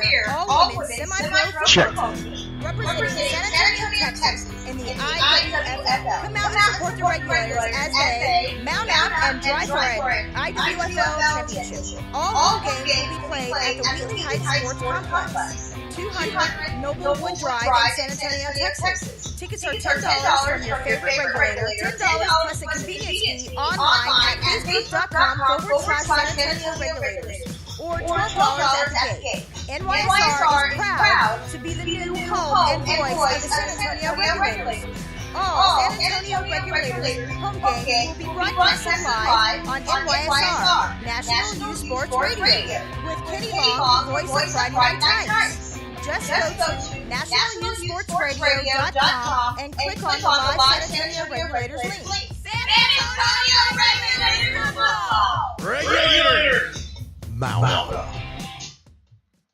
here, all-women semi-pro football team representing San Antonio, Texas in the IWFL. Come out and support the Regulators as they mount out and drive for an IWFL championship. All home games will be played at the Wheatley Heights Sports Complex, 200 Noblewood Drive in San Antonio, Texas. Tickets are $10 from your favorite Regulator, $10 plus a convenience fee online at facebook.com/San Antonio Regulators, or $12 at the gate. NYSR is proud to be the new home and voice of the San Antonio Regulators. All San Antonio Regulators home games will be broadcasted live on NYSR, National Youth Sports Radio, with Kennie, the voice of Friday Night Tights. Just go to nationalyouthsportsradio.com and click on the live San Antonio Regulators link. San Antonio Regulators football! Regulators! Mount up.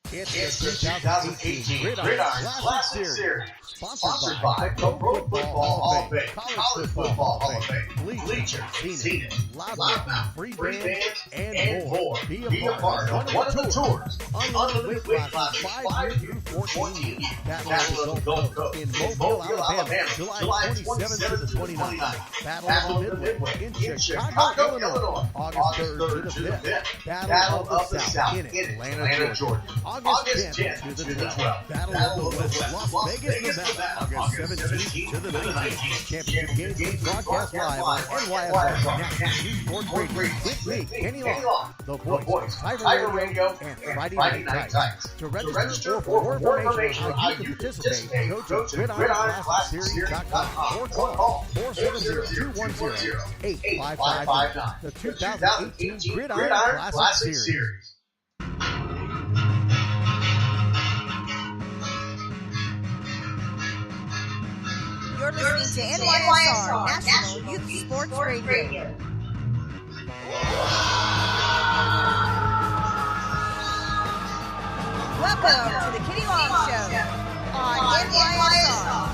It's the 2018 Gridiron Classic Series, sponsored by the Pro Football Hall of Fame, College Football Hall of Fame, Bleacher, Zenith, Loudmouth, Free Band, and more. Be a part of one of the tours. Unlimited weight classes 5 through 14. Battle of the Gulf Coast in Mobile, Alabama, July 27th to 29th. Battle of the Midway in Chicago, Illinois, August 3rd to the 5th. Battle of the South in Atlanta, Georgia. August 10th to the 12th. Battle of the West, Las Vegas, Nevada. August 17th to the 19th. Championship games broadcast live on NYSR National Youth Sports Radio with me, Kenny Long, the voice, Tiger Radio, and Friday Night Tights. To register for more information on how you participate, go to GridironClassicSeries.com or call 470-210-8559. The 2018 Gridiron Classic Series. You're listening to NYSR, National Youth Sports Radio. Welcome to the Kenny Long Show on NYSR.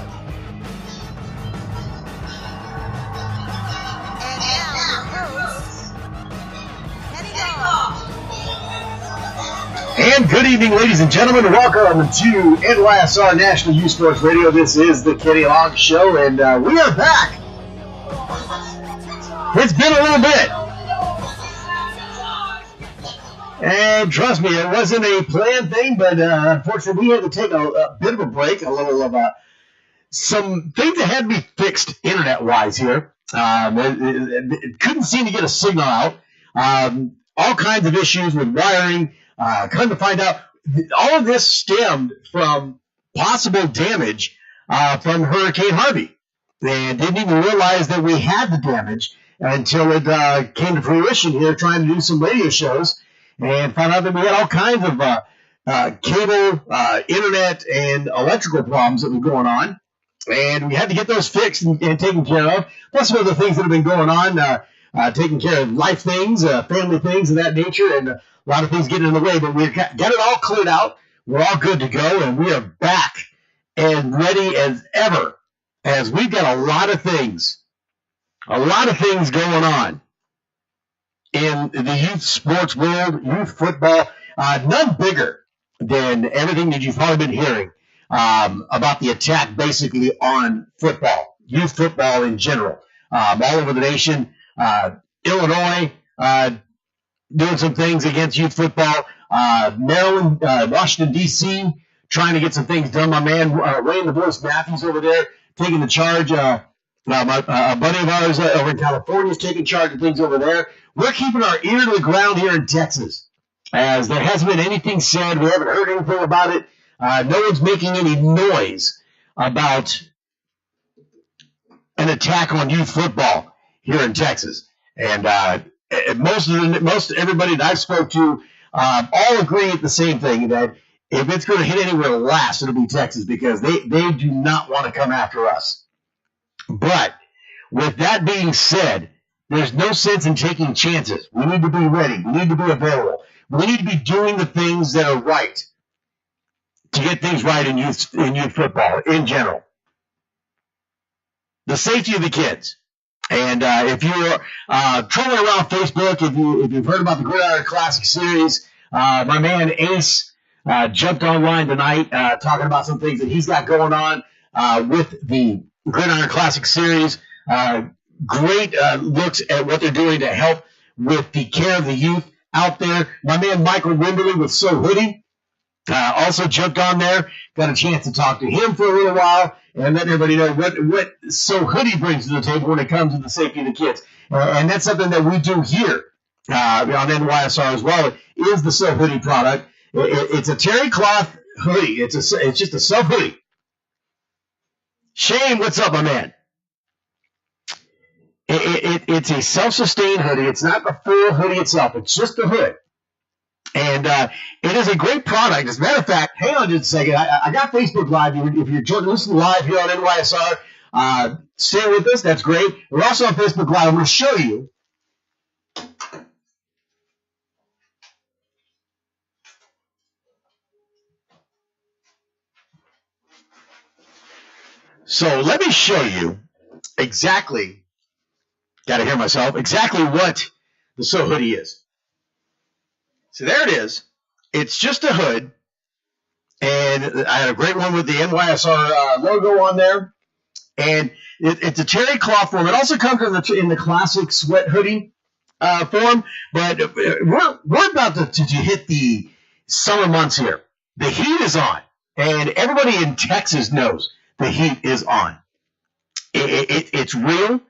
And now your host, Kenny Long. And good evening, ladies and gentlemen. Welcome to NYSR National Youth Sports Radio. This is the Kenny Long Show, and we are back. It's been a little bit. And trust me, it wasn't a planned thing, but unfortunately, we had to take a bit of a break, a little of some things that had to be fixed internet-wise here. It couldn't seem to get a signal out. All kinds of issues with wiring. Come to find out, all of this stemmed from possible damage from Hurricane Harvey. They didn't even realize that we had the damage until it came to fruition here trying to do some radio shows, and found out that we had all kinds of cable, internet, and electrical problems that were going on. And we had to get those fixed and taken care of, plus some other things that have been going on, taking care of life things, family things of that nature, and a lot of things getting in the way. But we've got it all cleared out. We're all good to go, and we are back and ready as ever, as we've got a lot of things going on in the youth sports world, youth football. None bigger than everything that you've probably been hearing about the attack basically on football, youth football in general, all over the nation. Illinois doing some things against youth football. Maryland, Washington, D.C., trying to get some things done. My man, Wayne the Voice Matthews over there taking the charge. A buddy of ours over in California is taking charge of things over there. We're keeping our ear to the ground here in Texas, as there hasn't been anything said. We haven't heard anything about it. No one's making any noise about an attack on youth football here in Texas. And most everybody that I've spoke to all agree at the same thing, that if it's going to hit anywhere last, it'll be Texas, because they do not want to come after us. But with that being said, there's no sense in taking chances. We need to be ready. We need to be available. We need to be doing the things that are right to get things right in youth football in general. The safety of the kids. And if you're trolling around Facebook, if you've heard about the Gridiron Classic Series, my man Ace jumped online tonight talking about some things that he's got going on with the Gridiron Classic Series. Great looks at what they're doing to help with the care of the youth out there. My man Michael Wimberly with So Hoodie also jumped on there. Got a chance to talk to him for a little while and let everybody know what So Hoodie brings to the table when it comes to the safety of the kids. And that's something that we do here on NYSR as well, is the So Hoodie product. It's a terry cloth hoodie. It's just a self hoodie. Shane, what's up, my man? It's a self-sustained hoodie. It's not the full hoodie itself. It's just the hood. And it is a great product. As a matter of fact, hang on just a second. I got Facebook Live. If you're listening live here on NYSR, stay with us. That's great. We're also on Facebook Live. I'm going to show you. So let me show you exactly, got to hear myself, exactly what the So Hoodie is. So there it is. It's just a hood. And I had a great one with the NYSR logo on there. And it's a terry cloth form. It also comes in the classic sweat hoodie form. But we're about to hit the summer months here. The heat is on. And everybody in Texas knows the heat is on. It's real.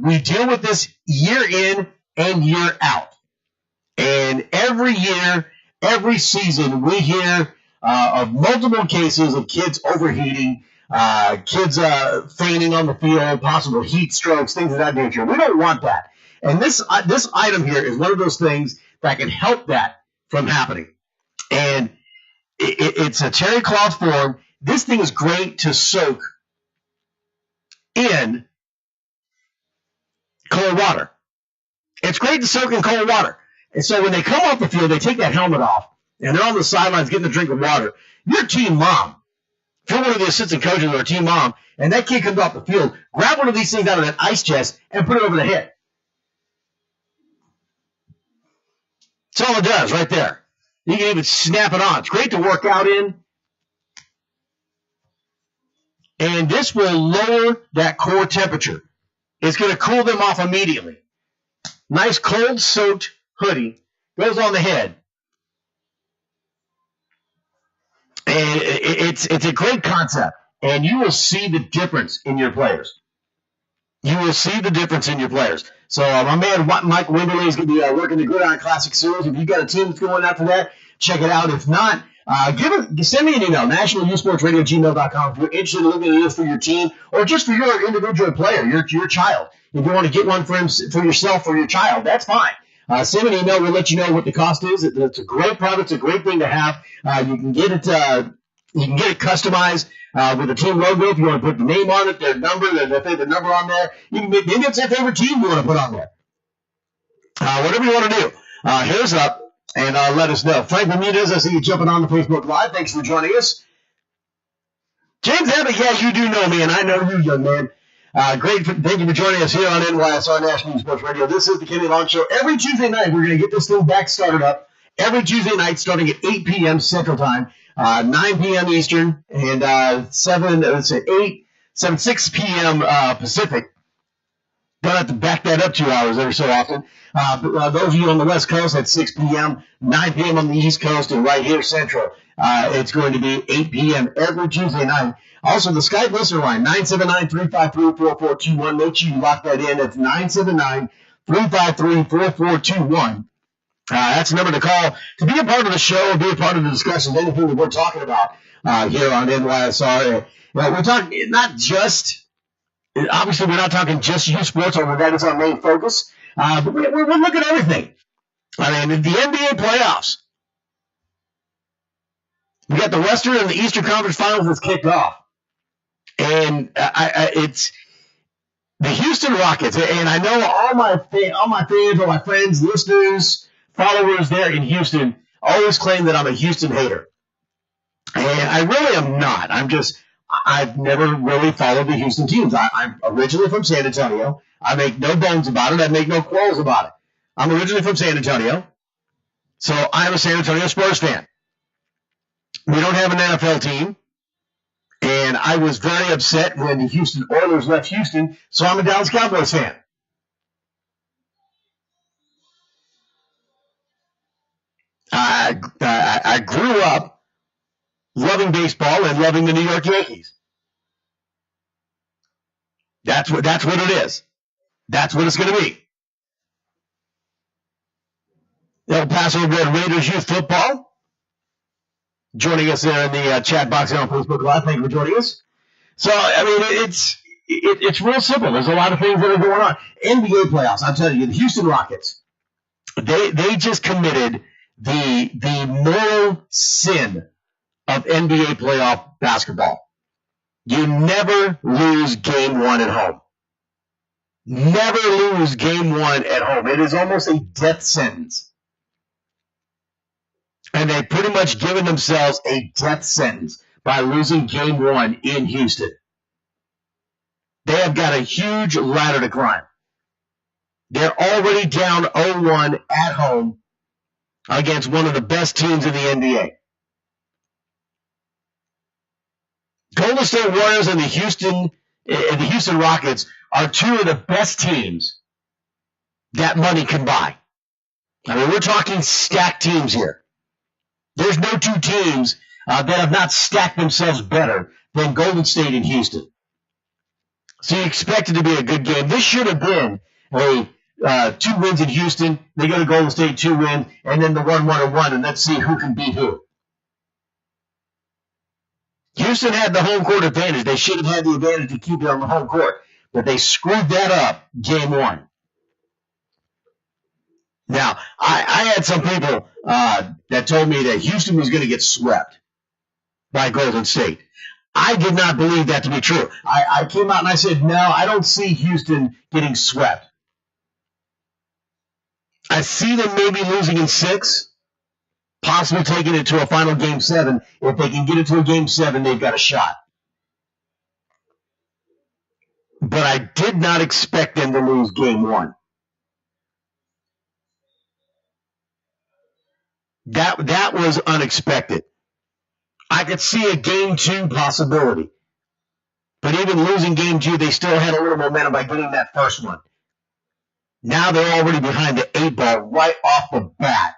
We deal with this year in and year out. And every year, every season, we hear of multiple cases of kids overheating, kids fainting on the field, possible heat strokes, things of that nature. We don't want that. And this item here is one of those things that can help that from happening. And it's a terry cloth form. This thing is great to soak in cold water. It's great to soak in cold water. And so when they come off the field, they take that helmet off, and they're on the sidelines getting a drink of water. Your team mom, if you're one of the assistant coaches or a team mom, and that kid comes off the field, grab one of these things out of that ice chest and put it over the head. That's all it does right there. You can even snap it on. It's great to work out in. And this will lower that core temperature. It's going to cool them off immediately. Nice cold soaked hoodie goes on the head. And it's a great concept. And you will see the difference in your players. You will see the difference in your players. So my man Mike Wimberly is going to be working the Gridiron Classic Series. If you've got a team that's going after that, check it out. If not, send me an email, nationalusportsradio@gmail.com, if you're interested in looking at this for your team or just for your individual player, your child. If you want to get one for yourself or your child, that's fine. Send an email. We'll let you know what the cost is. It's a great product. It's a great thing to have. You can get it customized with a team logo if you want to put the name on it, their number, their favorite number on there. Maybe it's their favorite team you want to put on there. Whatever you want to do. Hit us up. And let us know. Frank Bermudez, I see you jumping on the Facebook Live. Thanks for joining us. James Abbott, yeah, you do know me, and I know you, young man. Great. Thank you for joining us here on NYSR National Sports Radio. This is the Kenny Long Show. Every Tuesday night, we're going to get this thing back started up. Every Tuesday night, starting at 8 p.m. Central Time, 9 p.m. Eastern, and 6 p.m. Pacific. Don't have to back that up 2 hours every so often. But those of you on the West Coast, at 6 p.m., 9 p.m. on the East Coast, and right here Central, it's going to be 8 p.m. every Tuesday night. Also, the Skype listener line, 979-353-4421. Make sure you lock that in. It's 979-353-4421. That's the number to call to be a part of the show, be a part of the discussions, anything that we're talking about here on NYSR. We're talking not just... Obviously, we're not talking just youth sports, although that is our main focus. But we're looking at everything. I mean, the NBA playoffs. We got the Western and the Eastern Conference Finals that's kicked off. And it's the Houston Rockets. And I know all my fans, all my friends, listeners, followers there in Houston always claim that I'm a Houston hater. And I really am not. I've never really followed the Houston teams. I'm originally from San Antonio. I make no bones about it. I make no quarrels about it. I'm originally from San Antonio, so I'm a San Antonio Spurs fan. We don't have an NFL team. And I was very upset when the Houston Oilers left Houston, so I'm a Dallas Cowboys fan. I grew up loving baseball and loving the New York Yankees. That's what it is. That's what it's going to be. El Paso Red Raiders Youth Football. Joining us there in the chat box on Facebook Live. Thank you for joining us. So, I mean, it's real simple. There's a lot of things that are going on. NBA playoffs, I'm telling you, the Houston Rockets, they just committed the moral sin of NBA playoff basketball. You never lose game one at home. Never lose game one at home. It is almost a death sentence. And they've pretty much given themselves a death sentence by losing game one in Houston. They have got a huge ladder to climb. They're already down 0-1 at home against one of the best teams in the NBA. Golden State Warriors and the Houston Rockets are two of the best teams that money can buy. I mean, we're talking stacked teams here. There's no two teams that have not stacked themselves better than Golden State and Houston. So you expect it to be a good game. This should have been a 2 wins in Houston. They go to Golden State, 2 wins, and then the 1-1-1, and let's see who can beat who. Houston had the home court advantage. They should have had the advantage to keep it on the home court, but they screwed that up game one. Now, I had some people that told me that Houston was going to get swept by Golden State. I did not believe that to be true. I came out and I said, no, I don't see Houston getting swept. I see them maybe losing in 6, possibly taking it to a final game 7. If they can get it to a game 7, they've got a shot. But I did not expect them to lose game 1. That was unexpected. I could see a game 2 possibility. But even losing game 2, they still had a little momentum by getting that first one. Now they're already behind the 8 ball right off the bat.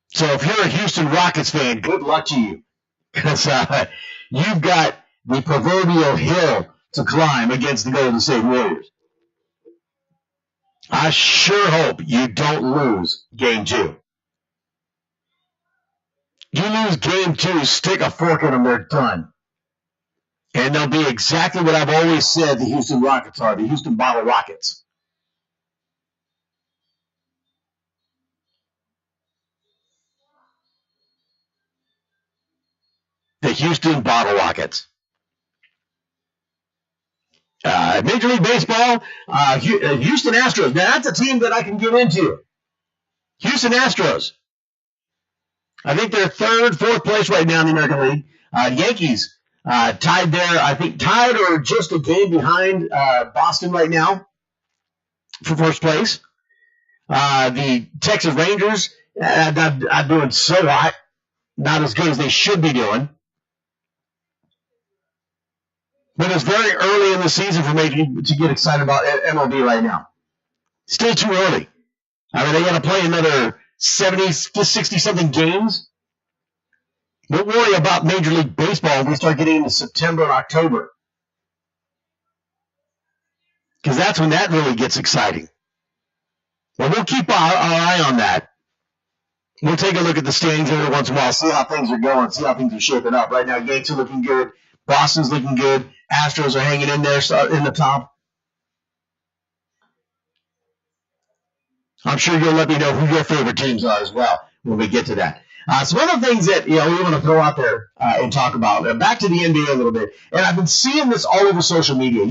So if you're a Houston Rockets fan, good luck to you. Because you've got the proverbial hill to climb against the Golden State Warriors. I sure hope you don't lose game 2. You lose game 2, stick a fork in them, they're done. And they'll be exactly what I've always said the Houston Rockets are, the Houston Bottle Rockets. The Houston Bottle Rockets. Major League Baseball, Houston Astros. Now, that's a team that I can get into. Houston Astros. I think they're 3rd, 4th place right now in the American League. Yankees tied there, I think tied or just a game behind Boston right now for first place. The Texas Rangers are doing so hot, not as good as they should be doing. But it's very early in the season for me to get excited about MLB right now. Still too early. I mean, they got to play another 70 to 60-something games. Don't worry about Major League Baseball when we start getting into September and October. Because that's when that really gets exciting. Well, we'll keep our eye on that. We'll take a look at the standings every once in a while, see how things are going, see how things are shaping up. Right now, Yankees are looking good. Boston's looking good. Astros are hanging in there in the top. I'm sure you'll let me know who your favorite teams are as well when we get to that. Some other things that we want to throw out there and talk about. Back to the NBA a little bit. And I've been seeing this all over social media.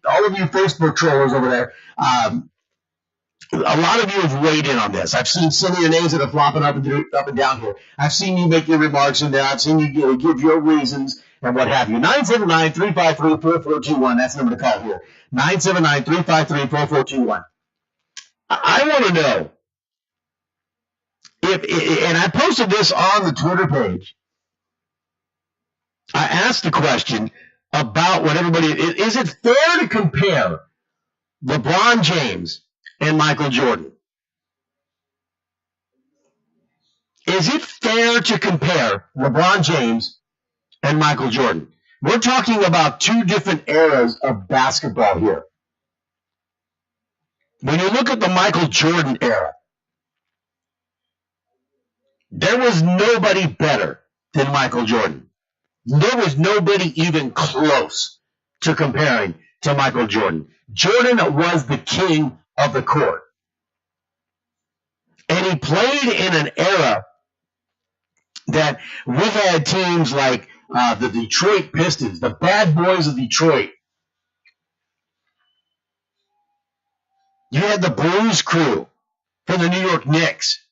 All of you Facebook trollers over there, a lot of you have weighed in on this. I've seen some of your names that are flopping up and down here. I've seen you make your remarks in there. I've seen you give your reasons and what have you. 979-353-4421. That's the number to call here. 979-353-4421. I want to know and I posted this on the Twitter page. I asked the question about what everybody, is it fair to compare LeBron James and Michael Jordan? Is it fair to compare LeBron James and Michael Jordan? We're talking about two different eras of basketball here. When you look at the Michael Jordan era, there was nobody better than Michael Jordan. There was nobody even close to comparing to Michael Jordan. Jordan was the king of the court. And he played in an era that we had teams like the Detroit Pistons, the bad boys of Detroit. You had the Blues Crew from the New York Knicks.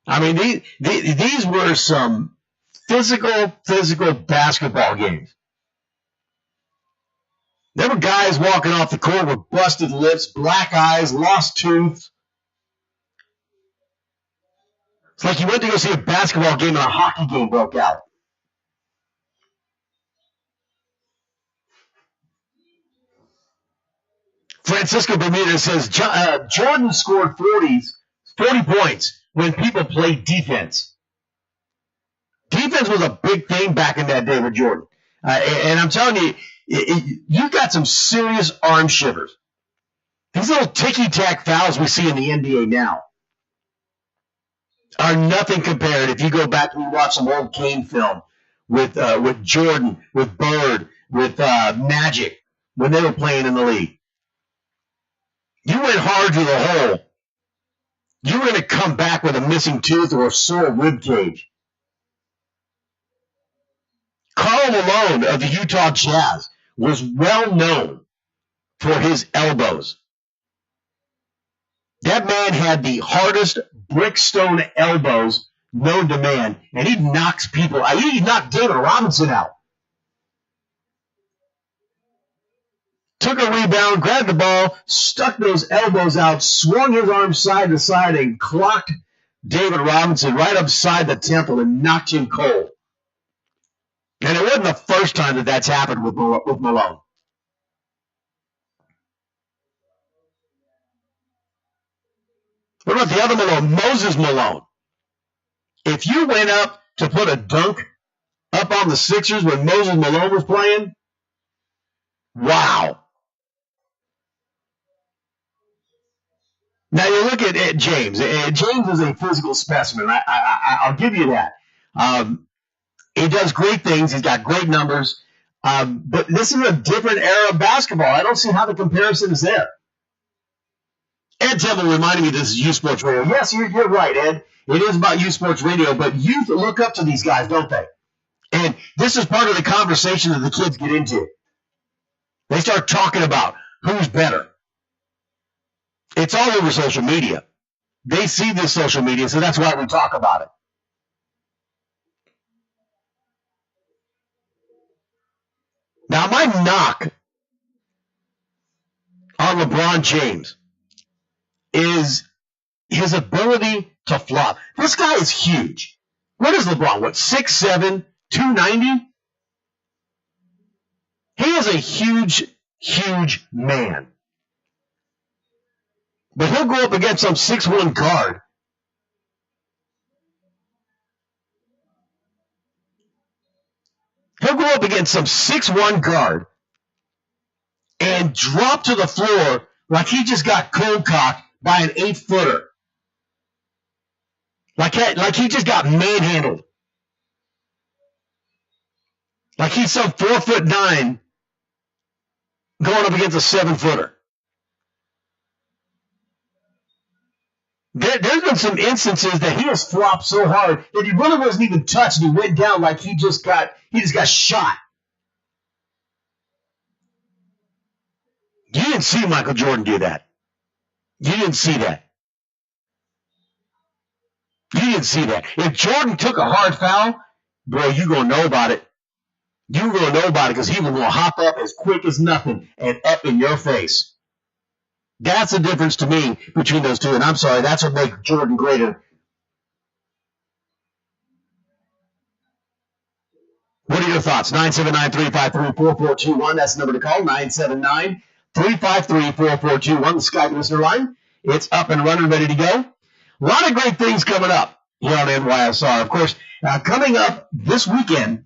I mean, these were some physical basketball games. There were guys walking off the court with busted lips, black eyes, lost tooth. It's like you went to go see a basketball game and a hockey game broke out. Francisco Bermudez says Jordan scored 40 points when people played defense. Defense was a big thing back in that day with Jordan. And I'm telling you, you got some serious arm shivers. These little ticky-tack fouls we see in the NBA now are nothing compared. If you go back and you watch some old Kane film with Jordan, with Bird, with Magic, when they were playing in the league. You went hard to the hole. You were going to come back with a missing tooth or a sore rib cage. Karl Malone of the Utah Jazz was well known for his elbows. That man had the hardest brickstone elbows known to man, and he knocks people out. He knocked David Robinson out. Took a rebound, grabbed the ball, stuck those elbows out, swung his arms side to side, and clocked David Robinson right upside the temple and knocked him cold. And it wasn't the first time that that's happened with Malone. What about the other Malone, Moses Malone? If you went up to put a dunk up on the Sixers when Moses Malone was playing, wow. Now you look at James. James is a physical specimen. I'll give you that. He does great things. He's got great numbers. But this is a different era of basketball. I don't see how the comparison is there. Ed Temple reminded me this is U Sports Radio. Yes, you're right, Ed. It is about U Sports Radio, but youth look up to these guys, don't they? And this is part of the conversation that the kids get into. They start talking about who's better. It's all over social media. They see this social media, so that's why we talk about it. Now, my knock on LeBron James is his ability to flop. This guy is huge. What is LeBron? What, 6'7", 290? He is a huge man. But he'll go up against some 6'1" guard. He'll go up against some 6'1" guard and drop to the floor like he just got cold cocked by an 8-footer. Like he just got manhandled. Like he's some 4'9" going up against a 7-footer. There's been some instances that he has flopped so hard that he really wasn't even touched and he went down like he just got shot. You didn't see Michael Jordan do that. You didn't see that. You didn't see that. If Jordan took a hard foul, bro, you going to know about it. You're going to know about it because he was going to hop up as quick as nothing and up in your face. That's the difference to me between those two. And I'm sorry, that's what makes Jordan greater What are your thoughts? 979-353-4421. That's the number to call, 979-353-4421. The Skype listener line. It's up and running, ready to go. A lot of great things coming up here on NYSR. Of course, coming up this weekend,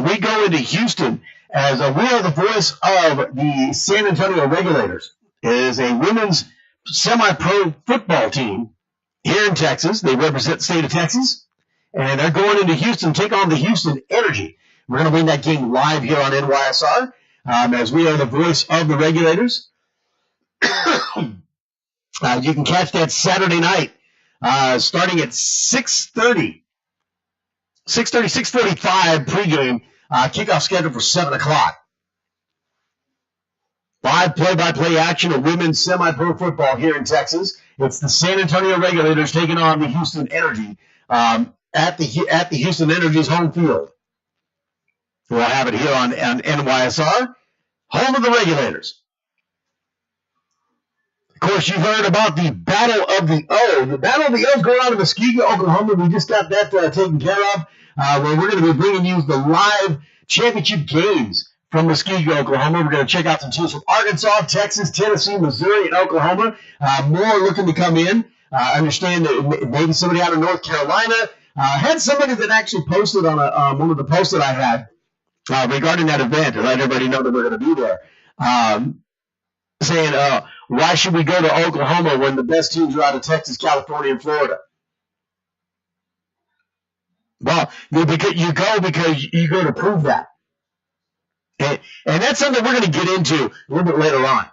we go into Houston as we are the voice of the San Antonio Regulators. It is a women's semi-pro football team here in Texas. They represent the state of Texas, and they're going into Houston to take on the Houston Energy. We're going to bring that game live here on NYSR as we are the voice of the Regulators. You can catch that Saturday night starting at 6:30. 6:45 pregame, kickoff scheduled for 7 o'clock. Live play-by-play action of women's semi-pro football here in Texas. It's the San Antonio Regulators taking on the Houston Energy at the Houston Energy's home field. We'll have it here on NYSR, home of the Regulators. Of course, you've heard about the Battle of the O. The Battle of the O is going on in Muskego, Oklahoma. We just got that taken care of. Where we're going to be bringing you the live championship games from Muskego, Oklahoma. We're going to check out some teams from Arkansas, Texas, Tennessee, Missouri, and Oklahoma. More looking to come in. I understand that maybe somebody out of North Carolina. Had somebody that actually posted on one of the posts that I had regarding that event to let everybody know that we're going to be there. Saying, why should we go to Oklahoma when the best teams are out of Texas, California, and Florida? Well, you go because you go to prove that. And that's something we're going to get into a little bit later on.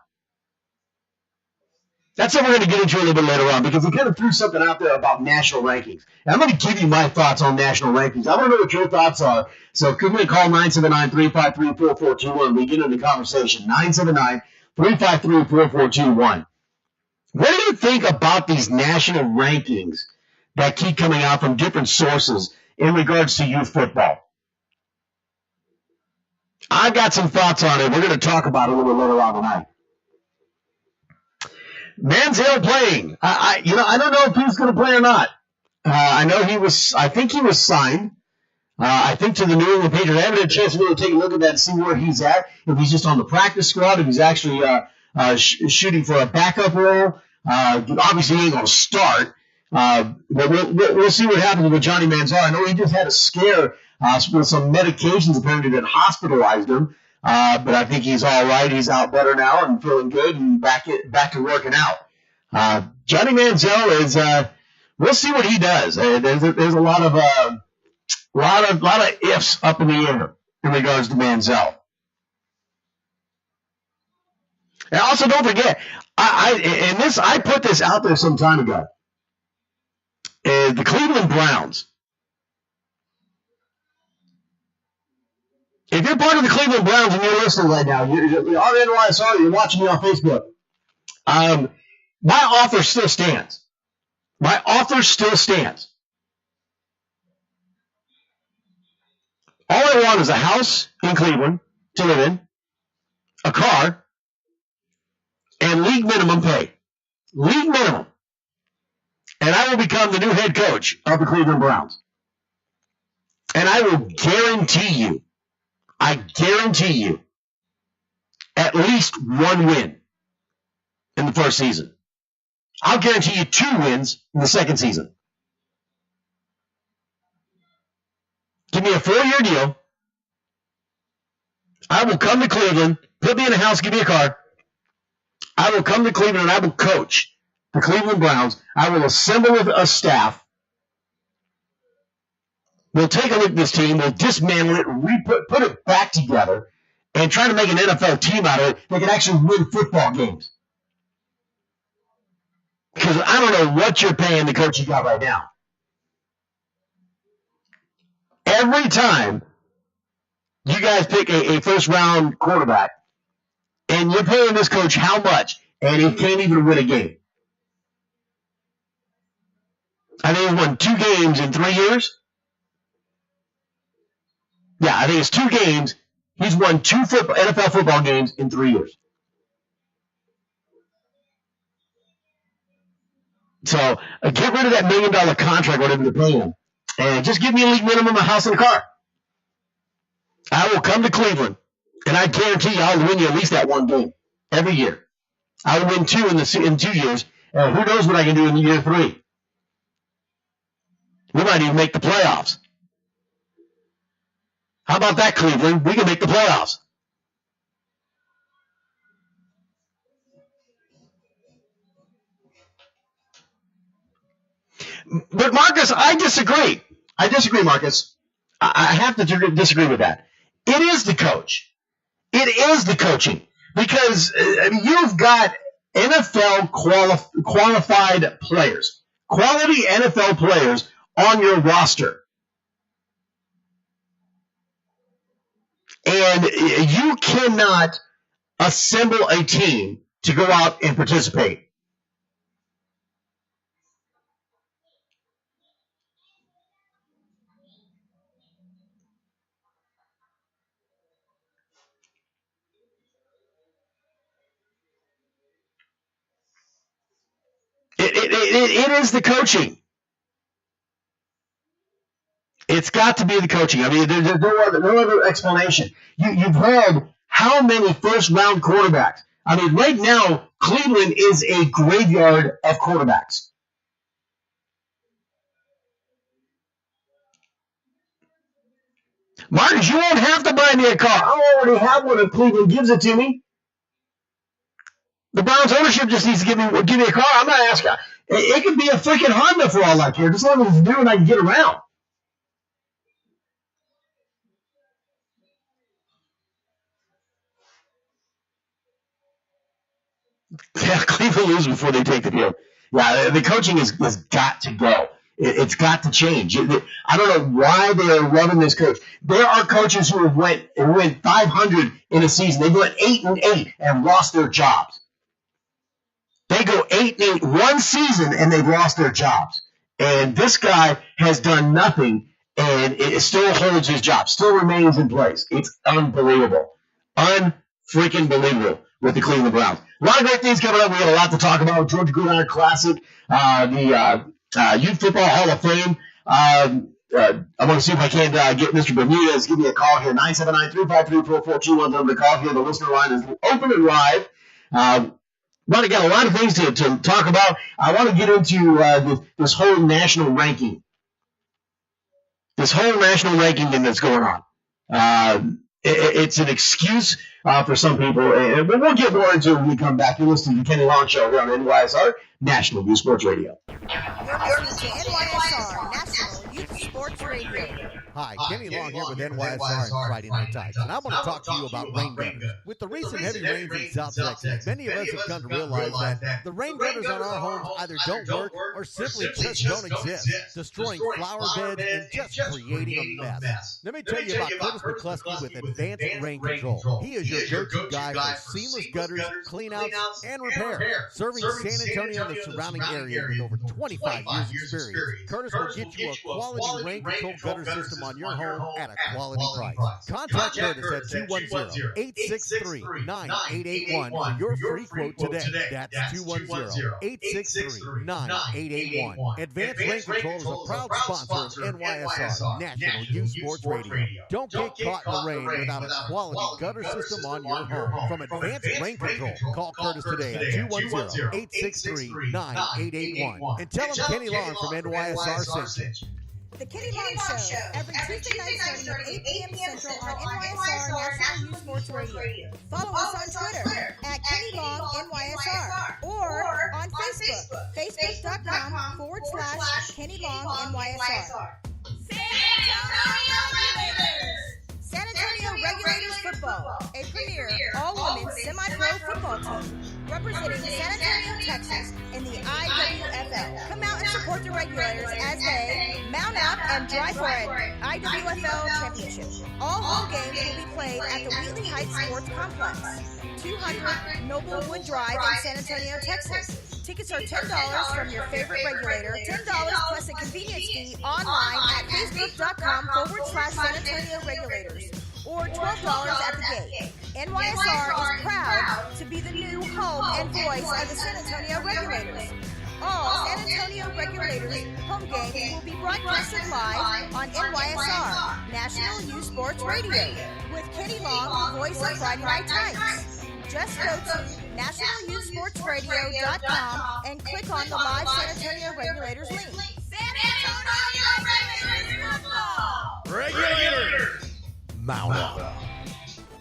That's something we're going to get into a little bit later on because we kind of threw something out there about national rankings. And I'm going to give you my thoughts on national rankings. I want to know what your thoughts are. So give me a call, 979-353-4421. We get into the conversation, 979-353-4421. What do you think about these national rankings that keep coming out from different sources in regards to youth football? I've got some thoughts on it. We're going to talk about it a little bit later on tonight. Manziel playing. I don't know if he's going to play or not. I think he was signed. I think to the New England Patriots. I haven't had a chance to really take a look at that and see where he's at. If he's just on the practice squad, if he's actually shooting for a backup role. Obviously, he ain't going to start. But we'll see what happens with Johnny Manziel. I know he just had a scare with some medications apparently that hospitalized him. But I think he's all right. He's out better now and feeling good and back to working out. Johnny Manziel is. We'll see what he does. There's a lot of ifs up in the air in regards to Manziel. And also, don't forget, I put this out there some time ago. The Cleveland Browns. If you're part of the Cleveland Browns and you're listening right now, you're on NYSR, you're watching me on Facebook, my offer still stands. My offer still stands. All I want is a house in Cleveland to live in, a car, and league minimum pay. League minimum. And I will become the new head coach of the Cleveland Browns. And I will guarantee you, at least one win in the first season. I'll guarantee you 2 wins in the second season. Give me a 4-year deal. I will come to Cleveland, put me in a house, give me a car. I will come to Cleveland and I will coach the Cleveland Browns. I will assemble a staff. We'll take a look at this team. We'll dismantle it, put it back together, and try to make an NFL team out of it that can actually win football games. Because I don't know what you're paying the coach you got right now. Every time you guys pick a first-round quarterback, and you're paying this coach how much, and he can't even win a game. I think he's won 2 games in 3 years. Yeah, I think it's 2 games. He's won 2 NFL football games in 3 years. So get rid of that $1 million contract, whatever you're paying him, and just give me a league minimum, a house, and a car. I will come to Cleveland, and I guarantee you I'll win you at least that one game every year. I will win two in 2 years. Who knows what I can do in year 3? We might even make the playoffs. How about that, Cleveland? We can make the playoffs. But, Marcus, I disagree. I disagree, Marcus. I have to disagree with that. It is the coach. It is the coaching. Because you've got NFL qualified players, quality NFL players on your roster. And you cannot assemble a team to go out and participate. It is the coaching. It's got to be the coaching. I mean, there's no other explanation. You've had how many first-round quarterbacks? I mean, right now, Cleveland is a graveyard of quarterbacks. Marcus, you won't have to buy me a car. I already have one if Cleveland gives it to me. The Browns ownership just needs to give me a car. I'm not asking. It could be a freaking Honda for all I care. Just as long as it's new and I can get around. Yeah, Cleveland loses before they take the field. Yeah, the coaching has got to go. It's got to change. I don't know why they are loving this coach. There are coaches who went 500 in a season. They went 8-8 and lost their jobs. They go 8-8 one season and they've lost their jobs. And this guy has done nothing and it still holds his job, still remains in place. It's unbelievable. Unfreaking believable with the Cleveland Browns. A lot of great things coming up. We got a lot to talk about. Georgia Gridiron Classic, the Youth Football Hall of Fame. I want to see if I can get Mr. Bermudez. Give me a call here, 979-353-4421. Number to call here. The listener line is open and live. Want to get a lot of things to talk about. I want to get into this whole national ranking. This whole national ranking thing that's going on. It's an excuse for some people, and we'll get more into it when we come back. You're listening to the Kenny Long Show here on NYSR, National Youth Sports Radio. You're listening to NYSR, National Youth Sports Radio. Hi, Kenny Long here with NYSR and Friday Night Tights, and I want to talk to you about rain gutters. With the recent heavy rains in South Texas, many of us have come to realize that the rain gutters on our homes either don't work or simply just don't exist, destroying flower beds and just creating a mess. Let me tell you about Curtis McCluskey with Advanced Rain Control. He is your go-to guy for seamless gutters, cleanouts, and repair. Serving San Antonio and the surrounding area with over 25 years experience, Curtis will get you a quality rain control gutter system on your home at a quality price. Contact Curtis at 210-863-9881 for your free quote today. That's 210-863-9881. Advanced Rain Control is a proud sponsor of NYSR, National Youth Sports Radio. Don't get caught in the rain without a quality gutter system on your home. From Advanced Rain Control, call Curtis today at 210-863-9881 and tell him Kenny Long from NYSR sent you. The Kenny Long Show, every Tuesday night starting at 8 p.m. Central on NYSR National Youth Sports Radio. Follow us on Twitter at Kenny Long NYSR or on Facebook, facebook.com/Kenny Long NYSR. San Antonio Regulators Football, a premier all-women's semi-pro football team representing San Antonio, Texas in the IWFL. Come out and support the Regulators as they mount out and drive for an IWFL championship. All home games will be played at the Wheatley Heights Sports Complex, 200 Noblewood Drive in San Antonio, Texas. Tickets are $10 from your favorite regulator, $10 plus a convenience fee online at facebook.com/San Antonio Regulators, or $12 at the gate. NYSR is proud to be the new home and voice of the San Antonio Regulators. All San Antonio Regulators home games will be broadcasted live on NYSR, National Youth Sports Radio, with Kennie Long, the voice of Friday Night Tights. Just go to nationalyouthsportsradio.com and click on the live San Antonio Regulators link. San Antonio Regulators football! Regulators! Mount up.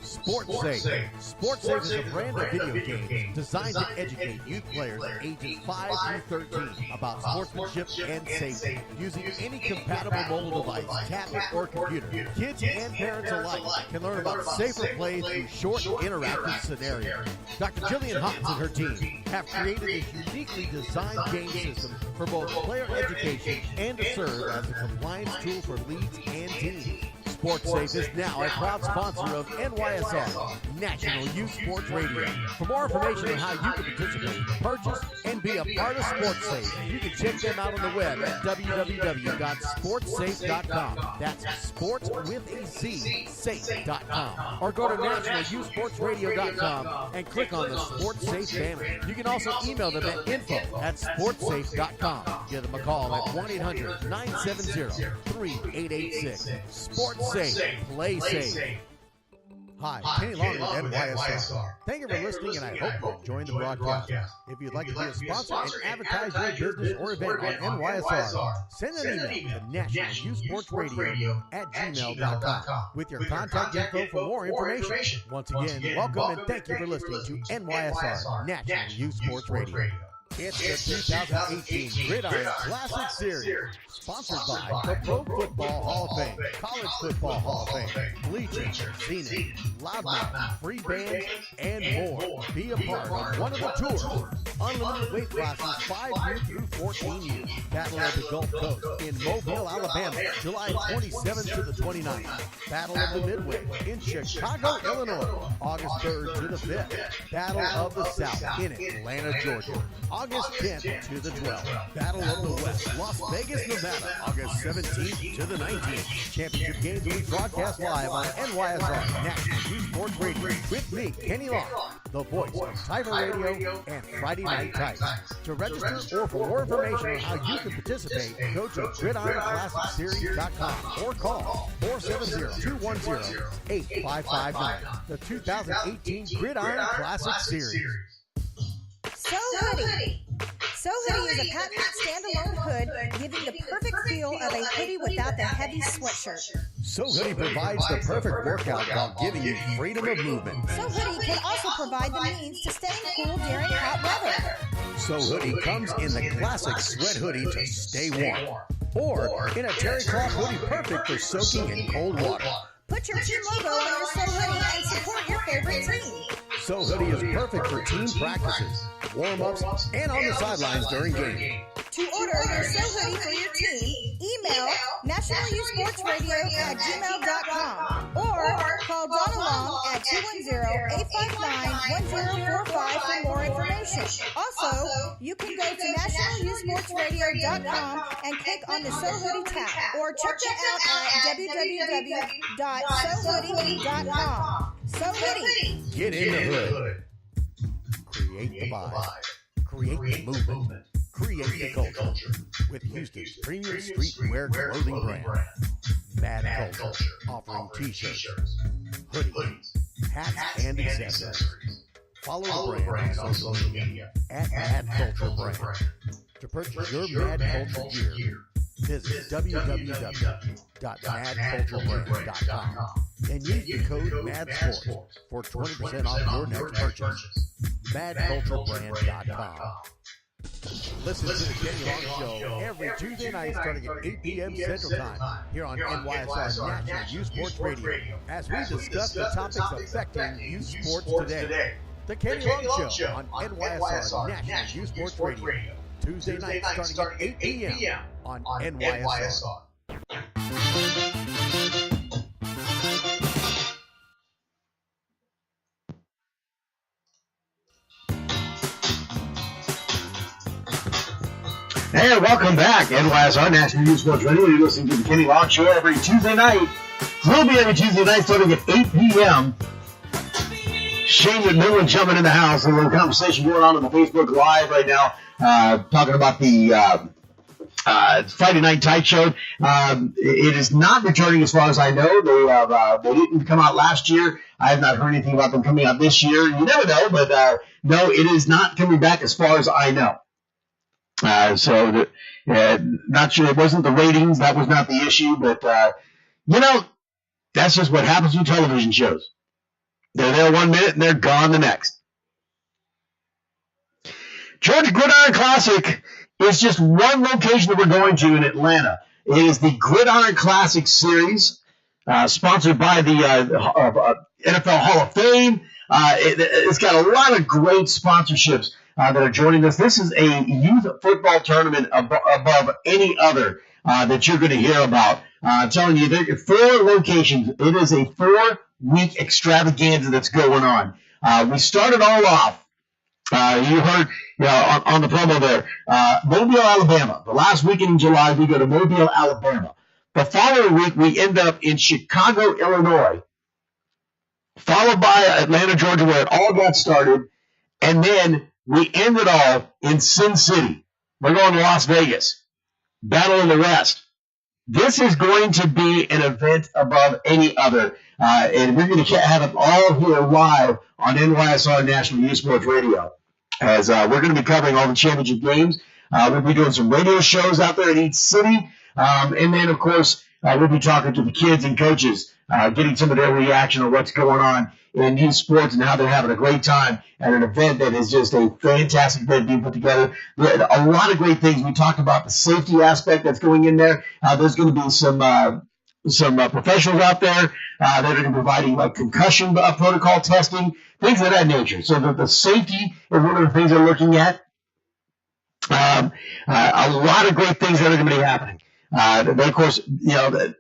Sports Safe. Sports Safe is a brand of video games designed to educate youth players ages 5 through 13 about sportsmanship and safety. Using any compatible mobile device, tablet, or computer, kids and parents alike can learn about safer play through short, interactive scenarios. Dr. Jillian Hopkins and her team have created a uniquely designed game system for both player education and to serve as a compliance tool for leagues and teams. Sports Safe is now a proud sponsor of NYSR, National Youth Sports Radio. For more information on how you can participate, purchase, and be a part of Sports Safe, you can check them out on the web at www.sportsafe.com. That's sports with a Z, safe.com. Or go to nationalyouthsportsradio.com and click on the Sports Safe banner. You can also email them at info@sportsafe.com. Give them a call at 1-800-970-3886. Sports Safe. Play safe. Hi, Kenny Long with NYSR. Thank you for listening, and I hope you're enjoying the broadcast. If you'd like to be a sponsor and advertise your business or event on NYSR, send an email to nationalyouthsportsradio@gmail.com with your contact info for more information. Once again, welcome and thank you for listening to NYSR, National Youth Sports Radio. It's the 2018 Gridiron Classic Series, sponsored by the Pro Football Hall of Fame, College Football Hall of Fame, Bleachers, Zenith, Loudmouth, Free Band, and more. Be a part of one of the tours. Unlimited weight classes 5 years through 14 years. Battle of the Gulf Coast in Mobile, Alabama, July 27th to the 29th. Battle of the Midway in Chicago, Illinois, August 3rd to the 5th. Battle of the South in Atlanta, Georgia, August 10th to the 12th. Battle of the West, Las Vegas, Nevada, August 17th to the 19th. Championship games will be broadcast live on NYSR, National Youth Sports Radio, with me, Kenny Long, the voice of Tiger Radio and Friday Night Tights. To register or for more information on how you can participate, go to GridironClassicSeries.com or call 470-210-8559. The 2018 Gridiron Classic Series. So Hoodie. So Hoodie is a patented standalone hood, giving the perfect feel of a hoodie without the heavy sweatshirt. So Hoodie provides the perfect workout while giving you freedom of movement. So Hoodie can also provide the means to staying cool during hot weather. So Hoodie comes in the classic sweat hoodie to stay warm, or in a terry cloth hoodie perfect for soaking in cold water. Put your team logo on your So Hoodie and support your favorite team. So Hoodie is perfect for team practices, warm-ups, and on the sidelines during game. To order your So Hoodie for your team, email nationalyouthsportsradio@gmail.com or call Donna Long at 210-859-1045 for more information. Also, you can go to nationalyouthsportsradio.com and click on the So Hoodie tab, or check them out at www.sohoodie.com. So Hoodie. Get in the hood. Create the vibe. Create the movement. Create the culture. With Houston's premium streetwear clothing brand, Mad Culture, offering t-shirts, hoodies, hats, and accessories. Follow the brand on social media at Mad Culture Brand. To purchase your Mad Culture gear, visit www.madculturebrand.com and use the code MADSPORTS for 20% off your next purchase. MadCultureBrand.com. Listen to the Kenny Long Show every Tuesday night starting at 8 p.m. Central Time here on NYSR National Youth Sports Radio as we discuss the topics affecting youth sports today. The Kenny Long Show on NYSR National Youth Sports Radio. Tuesday night starting at 8 p.m. on NYSR. Hey, welcome back, NYSR National Youth Sports Radio. You're listening to the Kenny Long Show every Tuesday night. We'll be every Tuesday night starting at 8 p.m. Shane McMillan jumping in the house. There's a little conversation going on the Facebook Live right now, talking about the Friday Night Tight Show. It is not returning as far as I know. They didn't come out last year. I have not heard anything about them coming out this year. You never know, but no, it is not coming back as far as I know. Not sure. It wasn't the ratings. That was not the issue. But, that's just what happens with television shows. They're there 1 minute and they're gone the next. Georgia Gridiron Classic is just one location that we're going to in Atlanta. It is the Gridiron Classic Series, sponsored by the NFL Hall of Fame. It's got a lot of great sponsorships that are joining us. This is a youth football tournament above any other that you're going to hear about. I'm telling you, there are 4 locations. It is a 4-week extravaganza that's going on. We started all off. You heard on the promo there, Mobile, Alabama. The last weekend in July, we go to Mobile, Alabama. The following week, we end up in Chicago, Illinois, followed by Atlanta, Georgia, where it all got started, and then we end it all in Sin City. We're going to Las Vegas, Battle of the West. This is going to be an event above any other, and we're going to have it all here live on NYSR National Youth Sports Radio, as we're going to be covering all the championship games. We'll be doing some radio shows out there in each city, and then, of course, we'll be talking to the kids and coaches, getting some of their reaction on what's going on in youth sports and how they're having a great time at an event that is just a fantastic event being put together. A lot of great things. We talked about the safety aspect that's going in there. There's going to be some professionals out there that are going to be providing concussion protocol testing, things of that nature. So the safety is one of the things they're looking at. A lot of great things that are going to be happening. But of course, the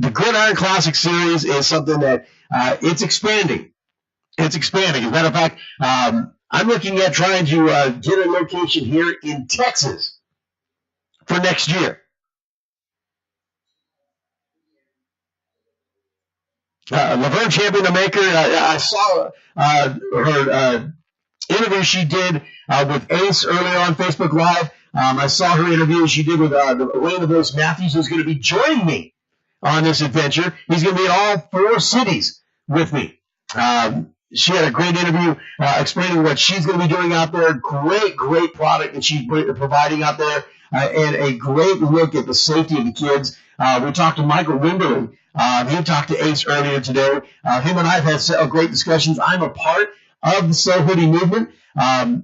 Gridiron Classic Series is something that it's expanding. It's expanding. As a matter of fact, I'm looking at trying to get a location here in Texas for next year. Laverne Champion, the maker, I saw her interview she did with Ace earlier on Facebook Live. I saw her interview she did with Wayne the Voice Matthews, who's going to be joining me on this adventure. He's going to be in all 4 cities with me. She had a great interview explaining what she's going to be doing out there. Great product that she's providing out there, and a great look at the safety of the kids. We talked to Michael Wimberly. He talked to Ace earlier today. Him and I have had several great discussions. I'm a part of the Sell Hoodie movement. I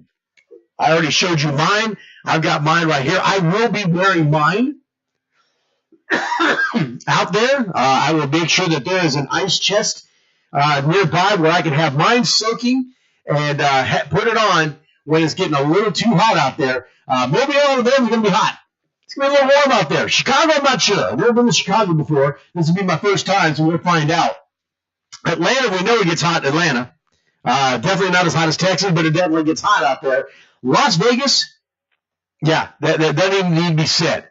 already showed you mine. I've got mine right here. I will be wearing mine out there. I will make sure that there is an ice chest nearby where I can have mine soaking and put it on when it's getting a little too hot out there. Maybe Alabama is going to be hot. It's going to be a little warm out there. Chicago, I'm not sure. I've never been to Chicago before. This will be my first time, so we'll find out. Atlanta, we know it gets hot in Atlanta. Definitely not as hot as Texas, but it definitely gets hot out there. Las Vegas, yeah, that doesn't even need to be said.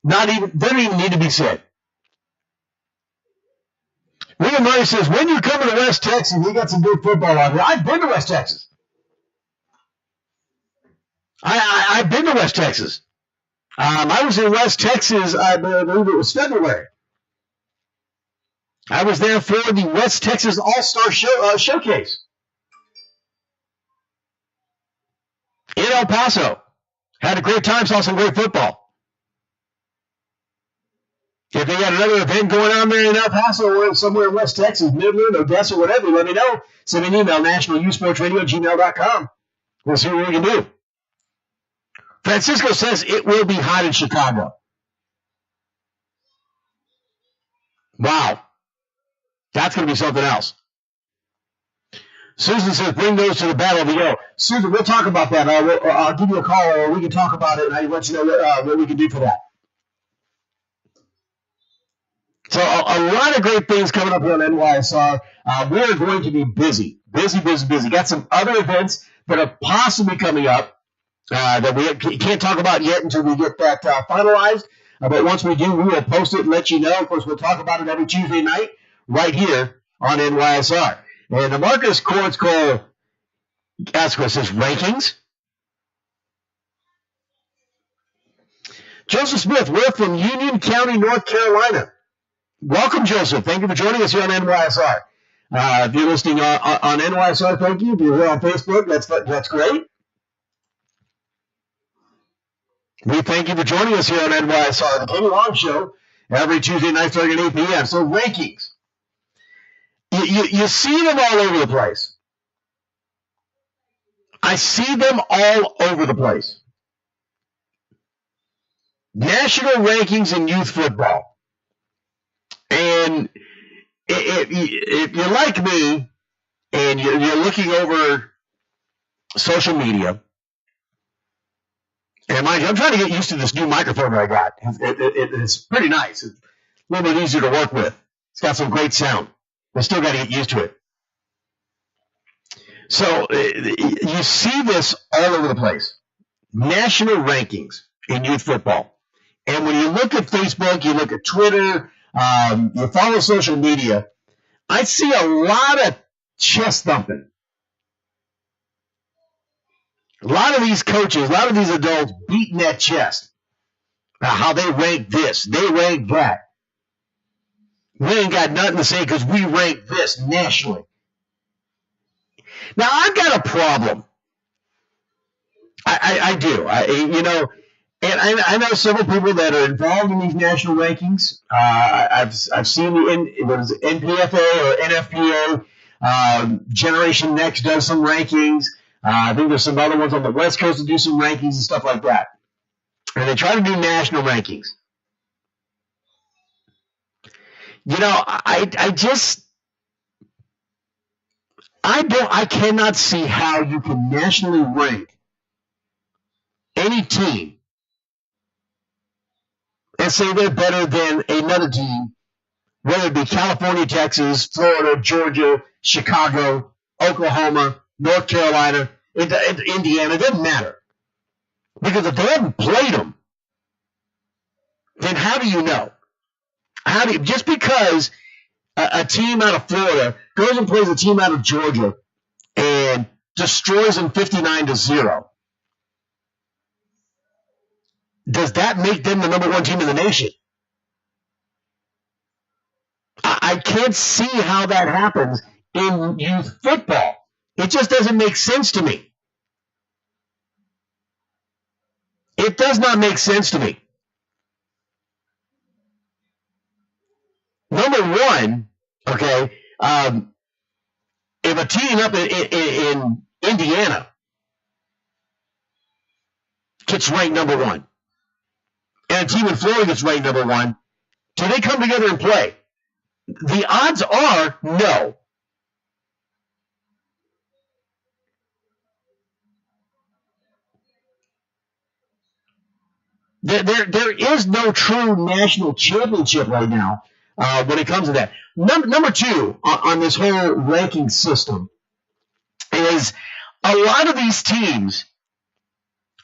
Doesn't even need to be said. William Murray says, when you come to West Texas, we got some good football out here. I've been to West Texas. I've been to West Texas. I was in West Texas, I believe it was February. I was there for the West Texas All-Star Showcase in El Paso. Had a great time, saw some great football. If they got another event going on there in El Paso or somewhere in West Texas, Midland, Odessa, whatever, let me know. Send me an email, nationalyouthsportsradio@gmail.com. We'll see what we can do. Francisco says it will be hot in Chicago. Wow. That's going to be something else. Susan says, bring those to the Battle of the Yo. Susan, we'll talk about that. I'll give you a call, or we can talk about it, and I'll let you know what we can do for that. So a lot of great things coming up here on NYSR. We are going to be busy. Got some other events that are possibly coming up that we can't talk about yet until we get that finalized. But once we do, we will post it and let you know. Of course, we'll talk about it every Tuesday night right here on NYSR. And the Marcus Courts Cole asks us his rankings. Joseph Smith, we're from Union County, North Carolina. Welcome, Joseph. Thank you for joining us here on NYSR. If you're listening on NYSR, thank you. If you're here on Facebook, that's great. We thank you for joining us here on NYSR, the Kenny Long Show, every Tuesday night starting at 8 p.m. So rankings. You see them all over the place. I see them all over the place. National rankings in youth football. And if you're like me and you're looking over social media, and mind you, I'm trying to get used to this new microphone that I got. It's pretty nice. It's a little bit easier to work with. It's got some great sound. I still got to get used to it. So you see this all over the place. National rankings in youth football. And when you look at Facebook, you look at Twitter, you follow social media, I see a lot of chest thumping. A lot of these coaches, a lot of these adults beating that chest. How they rank this, they rank that. We ain't got nothing to say because we rank this nationally. Now, I've got a problem. I do. And I know several people that are involved in these national rankings. I've seen the NPFA or NFPA. Generation Next does some rankings. I think there's some other ones on the West Coast that do some rankings and stuff like that. And they try to do national rankings. I cannot see how you can nationally rank any team and say they're better than another team, whether it be California, Texas, Florida, Georgia, Chicago, Oklahoma, North Carolina, Indiana. It doesn't matter. Because if they haven't played them, then how do you know? Just because a team out of Florida goes and plays a team out of Georgia and destroys them 59-0, does that make them the number one team in the nation? I can't see how that happens in youth football. It just doesn't make sense to me. It does not make sense to me. Number one, okay, if a team up in Indiana gets ranked number one, and a team in Florida gets ranked number one, do they come together and play? The odds are no. There is no true national championship right now when it comes to that. Number two on this whole ranking system is a lot of these teams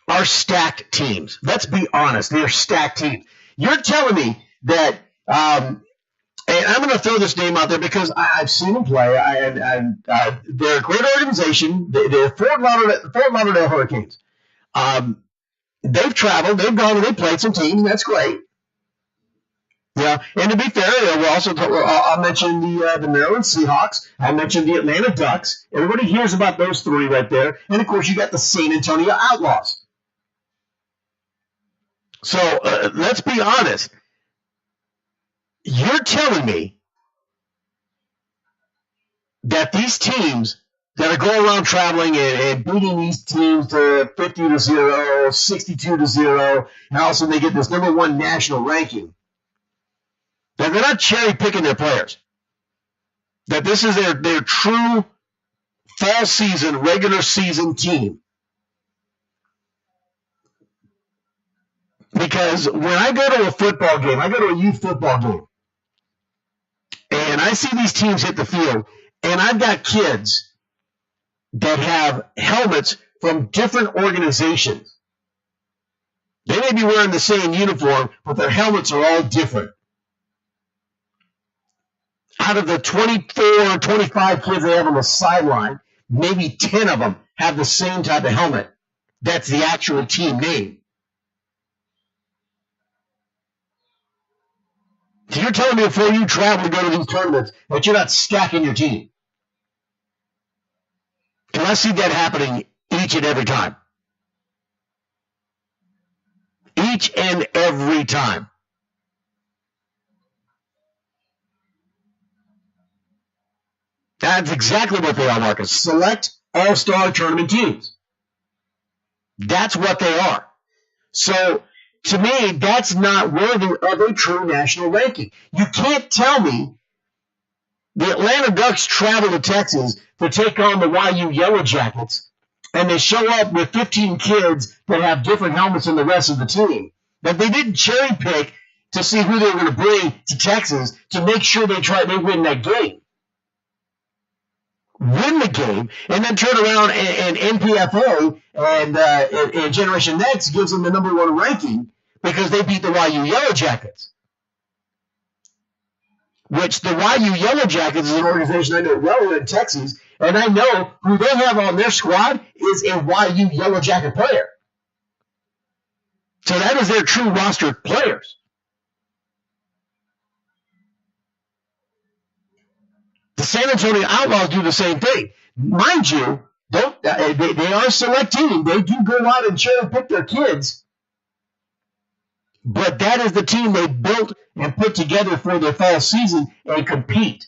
are stacked teams. Let's be honest. They're stacked teams. You're telling me that, and I'm going to throw this name out there because I've seen them play. They're a great organization. They're Fort Lauderdale Hurricanes. They've traveled, they've gone, and they've played some teams, and that's great. Yeah, and to be fair, I'll mention the Maryland Seahawks. I mentioned the Atlanta Ducks. Everybody hears about those three right there. And, of course, you got the San Antonio Outlaws. So let's be honest. You're telling me that these teams that are going around traveling and beating these teams to 50-0, 62-0, and also they get this number one national ranking, that they're not cherry picking their players. That this is their true fall season, regular season team. Because when I go to a football game, I go to a youth football game, and I see these teams hit the field, and I've got kids that have helmets from different organizations. They may be wearing the same uniform, but their helmets are all different. out of the 24, 25 kids they have on the sideline, maybe 10 of them have the same type of helmet. That's the actual team name. So you're telling me before you travel to go to these tournaments that you're not stacking your team? Because I see that happening each and every time. Each and every time. That's exactly what they are, Marcus. Select all-star tournament teams. That's what they are. So, to me, that's not worthy of a true national ranking. You can't tell me the Atlanta Ducks travel to Texas to take on the YU Yellow Jackets, and they show up with 15 kids that have different helmets than the rest of the team. That they didn't cherry pick to see who they were going to bring to Texas to make sure they win that game. Win the game, and then turn around and NPFA and Generation Next gives them the number 1 ranking because they beat the YU Yellow Jackets. Which the YU Yellow Jackets is an organization I know well in Texas, and I know who they have on their squad is a YU Yellow Jacket player. So that is their true roster of players. The San Antonio Outlaws do the same thing. Mind you, they are a select team. They do go out and cherry pick their kids. But that is the team they built and put together for their fall season and compete.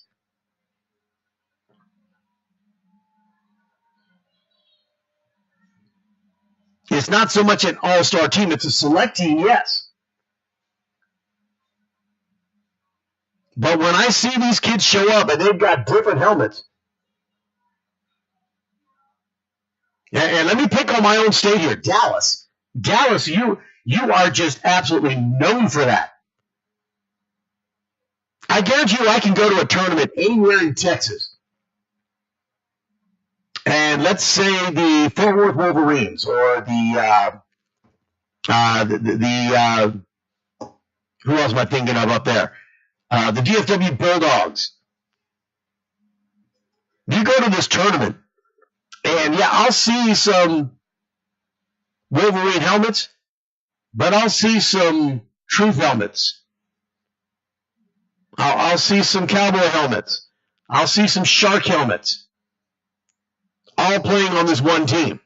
It's not so much an all-star team. It's a select team, yes. But when I see these kids show up and they've got different helmets, and let me pick on my own state here, Dallas. Dallas, you are just absolutely known for that. I guarantee you I can go to a tournament anywhere in Texas, and let's say the Fort Worth Wolverines or the who else am I thinking of up there? The DFW Bulldogs. You go to this tournament, and yeah, I'll see some Wolverine helmets, but I'll see some Truth helmets. I'll see some Cowboy helmets. I'll see some Shark helmets. All playing on this one team.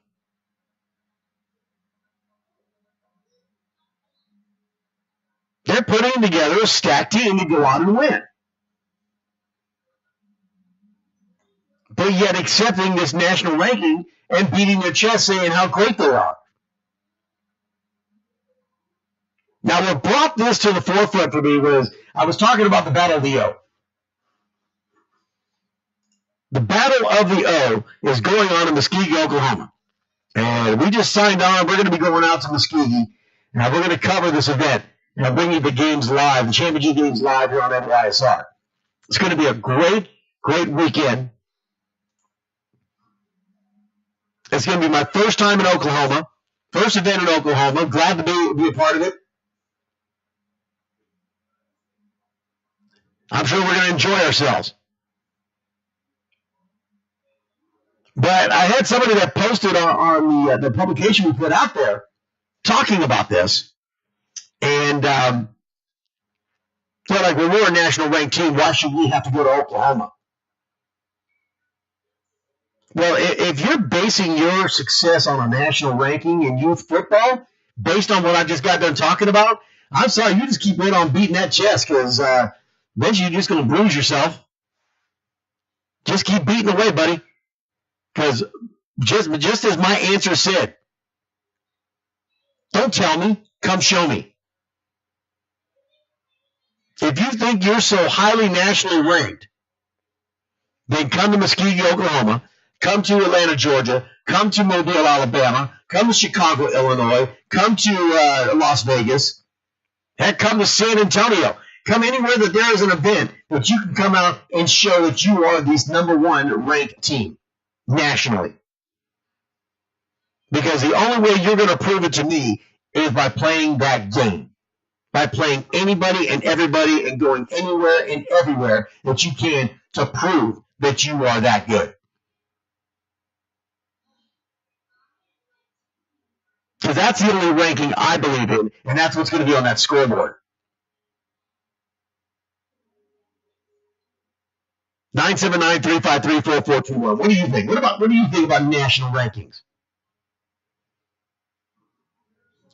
They're putting together a stacked team to go on and win. But yet accepting this national ranking and beating their chest saying how great they are. Now, what brought this to the forefront for me was I was talking about the Battle of the O. The Battle of the O is going on in Muskogee, Oklahoma. And we just signed on. We're going to be going out to Muskogee. And we're going to cover this event. And I'll bring you the games live, the championship games live here on NYSR. It's going to be a great, great weekend. It's going to be my first time in Oklahoma, first event in Oklahoma. Glad to be a part of it. I'm sure we're going to enjoy ourselves. But I had somebody that posted on the publication we put out there talking about this. And they're like, well, we're a national ranked team. Why should we have to go to Oklahoma? Well, if you're basing your success on a national ranking in youth football, based on what I just got done talking about, I'm sorry, you just keep right on beating that chest because eventually you're just going to bruise yourself. Just keep beating away, buddy. Because just as my answer said, don't tell me, come show me. If you think you're so highly nationally ranked, then come to Muskogee, Oklahoma, come to Atlanta, Georgia, come to Mobile, Alabama, come to Chicago, Illinois, come to Las Vegas, heck, come to San Antonio. Come anywhere that there is an event that you can come out and show that you are this number 1 ranked team nationally. Because the only way you're going to prove it to me is by playing that game. by playing anybody and everybody and going anywhere and everywhere that you can to prove that you are that good. Because that's the only ranking I believe in, and that's what's going to be on that scoreboard. 979-353-4421. What do you think? What do you think about national rankings?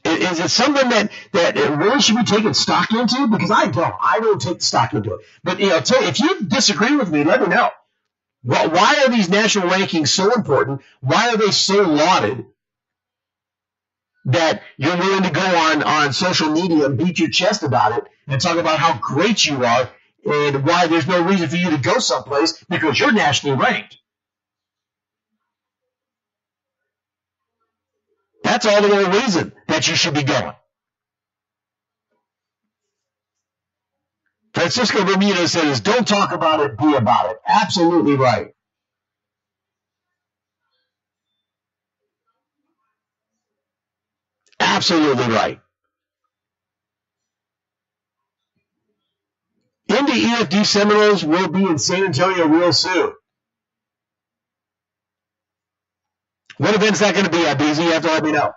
Is it something that really should be taken stock into? Because I don't. I don't take stock into it. But if you disagree with me, let me know. Why are these national rankings so important? Why are they so lauded that you're willing to go on social media and beat your chest about it and talk about how great you are and why there's no reason for you to go someplace because you're nationally ranked? That's all the more reason that you should be going. Francisco Bermuda says, don't talk about it, be about it. Absolutely right. Absolutely right. Indy EFD Seminoles will be in San Antonio real soon. What event is that going to be at, BZ? You have to let me know.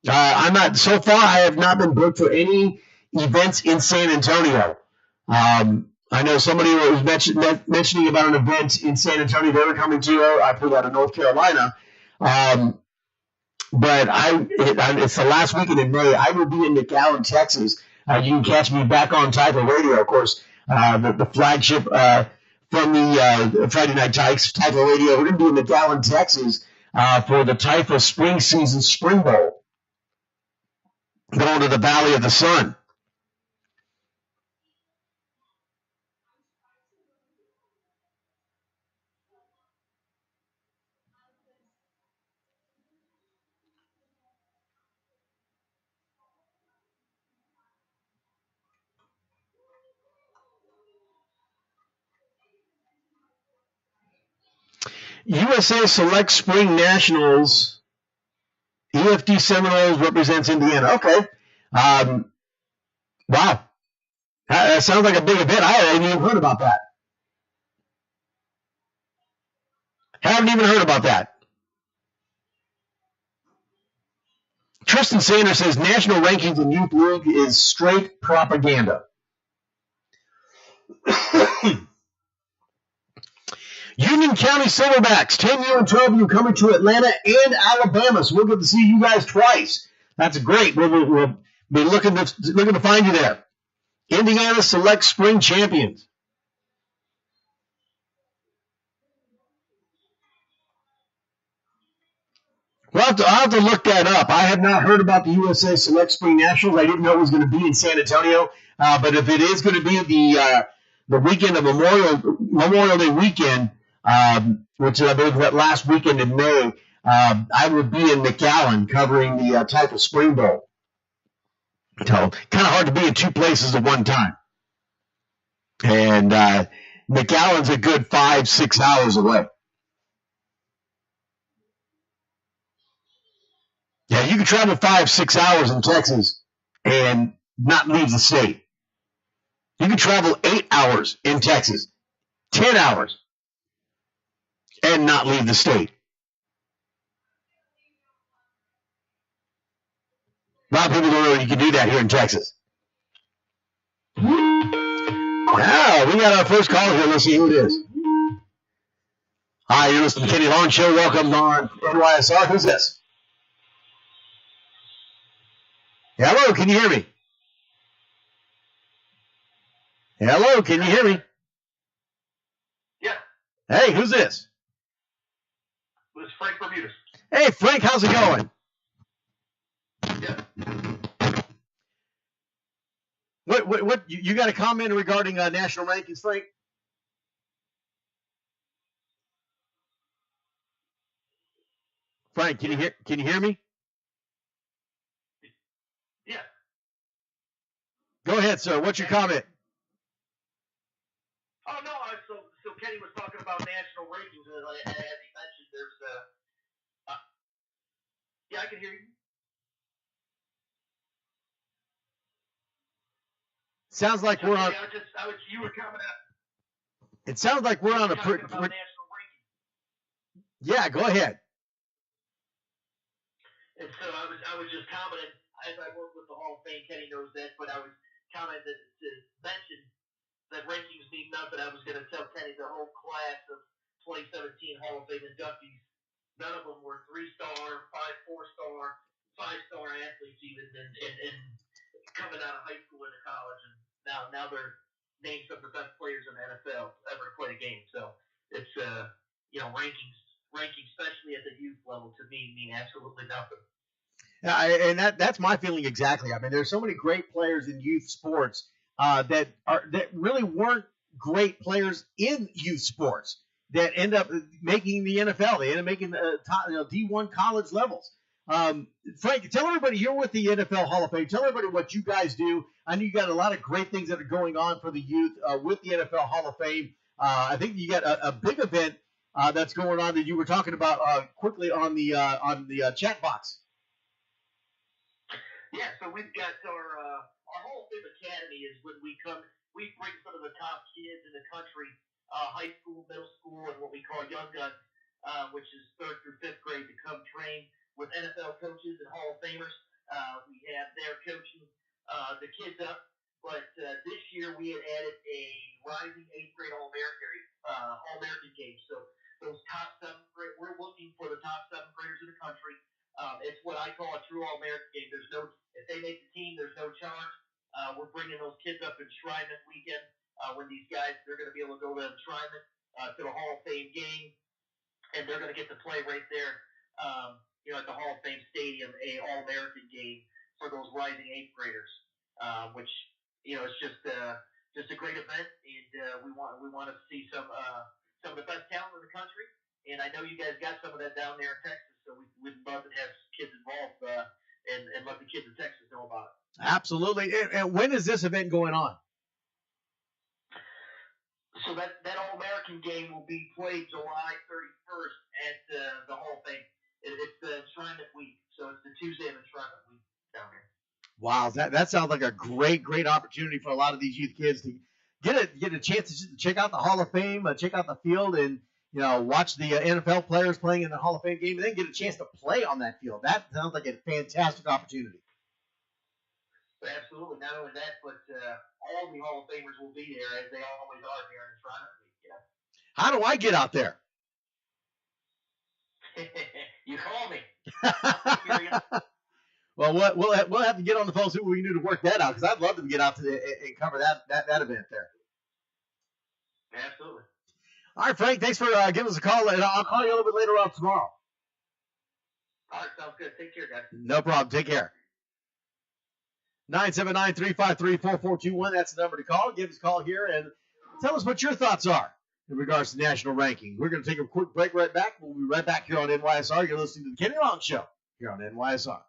I'm not, so far, I have not been booked for any events in San Antonio. I know somebody was mentioning about an event in San Antonio they were coming to. I pulled out of North Carolina. But it's the last weekend in May. I will be in McAllen, Texas. You can catch me back on Type of Radio, of course, the flagship from the Friday Night Tykes, Type of Radio. We're going to be in McAllen, Texas for the Typha Spring Season Spring Bowl, going to the Valley of the Sun. USA Select Spring Nationals, EFD Seminoles represents Indiana. Okay. Wow. That sounds like a big event. I haven't even heard about that. Haven't even heard about that. Tristan Sanders says national rankings in Youth League is straight propaganda. Union County Silverbacks, 10U and 12U coming to Atlanta and Alabama. So we'll get to see you guys twice. That's great. We'll be looking to find you there. Indiana Select Spring Champions. I'll have to look that up. I have not heard about the USA Select Spring Nationals. I didn't know it was going to be in San Antonio. But if it is going to be the weekend of Memorial Day weekend, which I believe that last weekend in May, I would be in McAllen covering the type of Spring Bowl. So kind of hard to be in two places at one time. And McAllen's a good 5-6 hours away. Yeah, you can travel 5-6 hours in Texas and not leave the state. You can travel 8 hours in Texas, 10 hours, and not leave the state. A lot of people don't know you can do that here in Texas. Wow, we got our first caller here. Let's see who it is. Hi, you're listening to the Kenny Long Show. Welcome on NYSR. Who's this? Hello, can you hear me? Hello, can you hear me? Yeah. Hey, who's this? This is Frank Bermuda. Hey, Frank, how's it going? Yeah. What? You got a comment regarding national rankings, Frank? Frank, can you hear me? Yeah. Go ahead, sir. What's your comment? Oh no, so Kenny was talking about national rankings, and as he mentioned, there's yeah, I can hear you. Sounds like we're on. You were coming up. It sounds like we're on a national ranking. Yeah, go ahead. And so I was just commenting, as I work with the Hall of Fame, Kenny knows that, but I was commenting to mention that rankings mean nothing. I was going to tell Kenny the whole class of 2017 Hall of Fame inductees, none of them were 3-star, 4-star, 5-star athletes even, and coming out of high school into college, and now they're named some of the best players in the NFL ever to play a game. So it's rankings, especially at the youth level, to me mean absolutely nothing. And that's my feeling exactly. I mean, there's so many great players in youth sports that really weren't great players in youth sports that end up making the NFL. They end up making D1 college levels. Frank, tell everybody you're with the NFL Hall of Fame. Tell everybody what you guys do. I know you got a lot of great things that are going on for the youth with the NFL Hall of Fame. I think you got a big event that's going on that you were talking about quickly on the chat box. Yeah, so we've got our Hall of Fame Academy is when we bring some of the top kids in the country, high school, middle school, and what we call young guns, which is 3rd through 5th grade, to come train with NFL coaches and Hall of Famers. We have their coaching the kids up, but this year we had added a rising 8th grade All-American game. So those top 7th grade, we're looking for the top 7th graders in the country. It's what I call a true All-American game. If they make the team, there's no charge. We're bringing those kids up in enshrinement weekend when these guys, they're going to be able to go to enshrinement to the Hall of Fame game, and they're going to get to play right there, at the Hall of Fame Stadium, a All-American game for those rising 8th graders, which it's just a great event, and we want to see some of the best talent in the country, and I know you guys got some of that down there in Texas, so we'd love to have kids involved and let the kids in Texas know about it. Absolutely. And when is this event going on? So that All-American game will be played July 31st at the Hall of Fame. It's the enshrinement week, so it's the Tuesday of enshrinement week down here. Wow, that sounds like a great opportunity for a lot of these youth kids to get a chance to check out the Hall of Fame, check out the field, and watch the NFL players playing in the Hall of Fame game, and then get a chance to play on that field. That sounds like a fantastic opportunity. Absolutely. Not only that, but all the Hall of Famers will be there, as they always are here in enshrinement week. How do I get out there? You call me. Well, we'll have to get on the phone, see what we can do to work that out, because I'd love to get out and cover that event there. Absolutely. All right, Frank, thanks for giving us a call, and I'll call you a little bit later on tomorrow. All right, sounds good. Take care, guys. No problem. Take care. 979-353-4421. That's the number to call. Give us a call here and tell us what your thoughts are in regards to national ranking. We're going to take a quick break right back. We'll be right back here on NYSR. You're listening to the Kenny Long Show here on NYSR.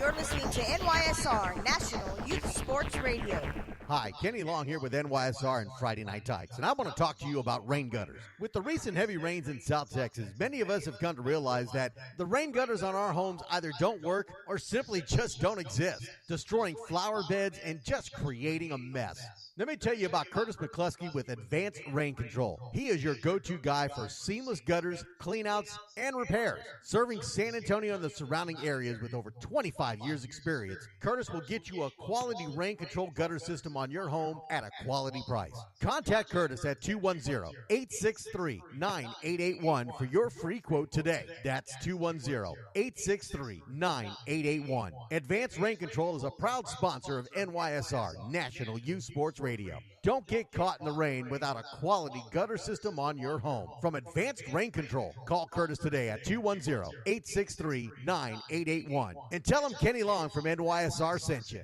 You're listening to NYSR, National Youth Sports Radio. Hi, Kenny Long here with NYSR and Friday Night Tykes, and I want to talk to you about rain gutters. With the recent heavy rains in South Texas, many of us have come to realize that the rain gutters on our homes either don't work or simply just don't exist, destroying flower beds and just creating a mess. Let me tell you about Curtis McCluskey with Advanced Rain Control. He is your go-to guy for seamless gutters, cleanouts, and repairs. Serving San Antonio and the surrounding areas with over 25 years experience, Curtis will get you a quality rain control gutter system on your home at a quality price. Contact Curtis at 210-863-9881 for your free quote today. That's 210-863-9881. Advanced Rain Control is a proud sponsor of NYSR, National Youth Sports Radio. Don't get caught in the rain without a quality gutter system on your home. From Advanced Rain Control, call Curtis today at 210-863-9881 and tell him Kenny Long from NYSR sent you.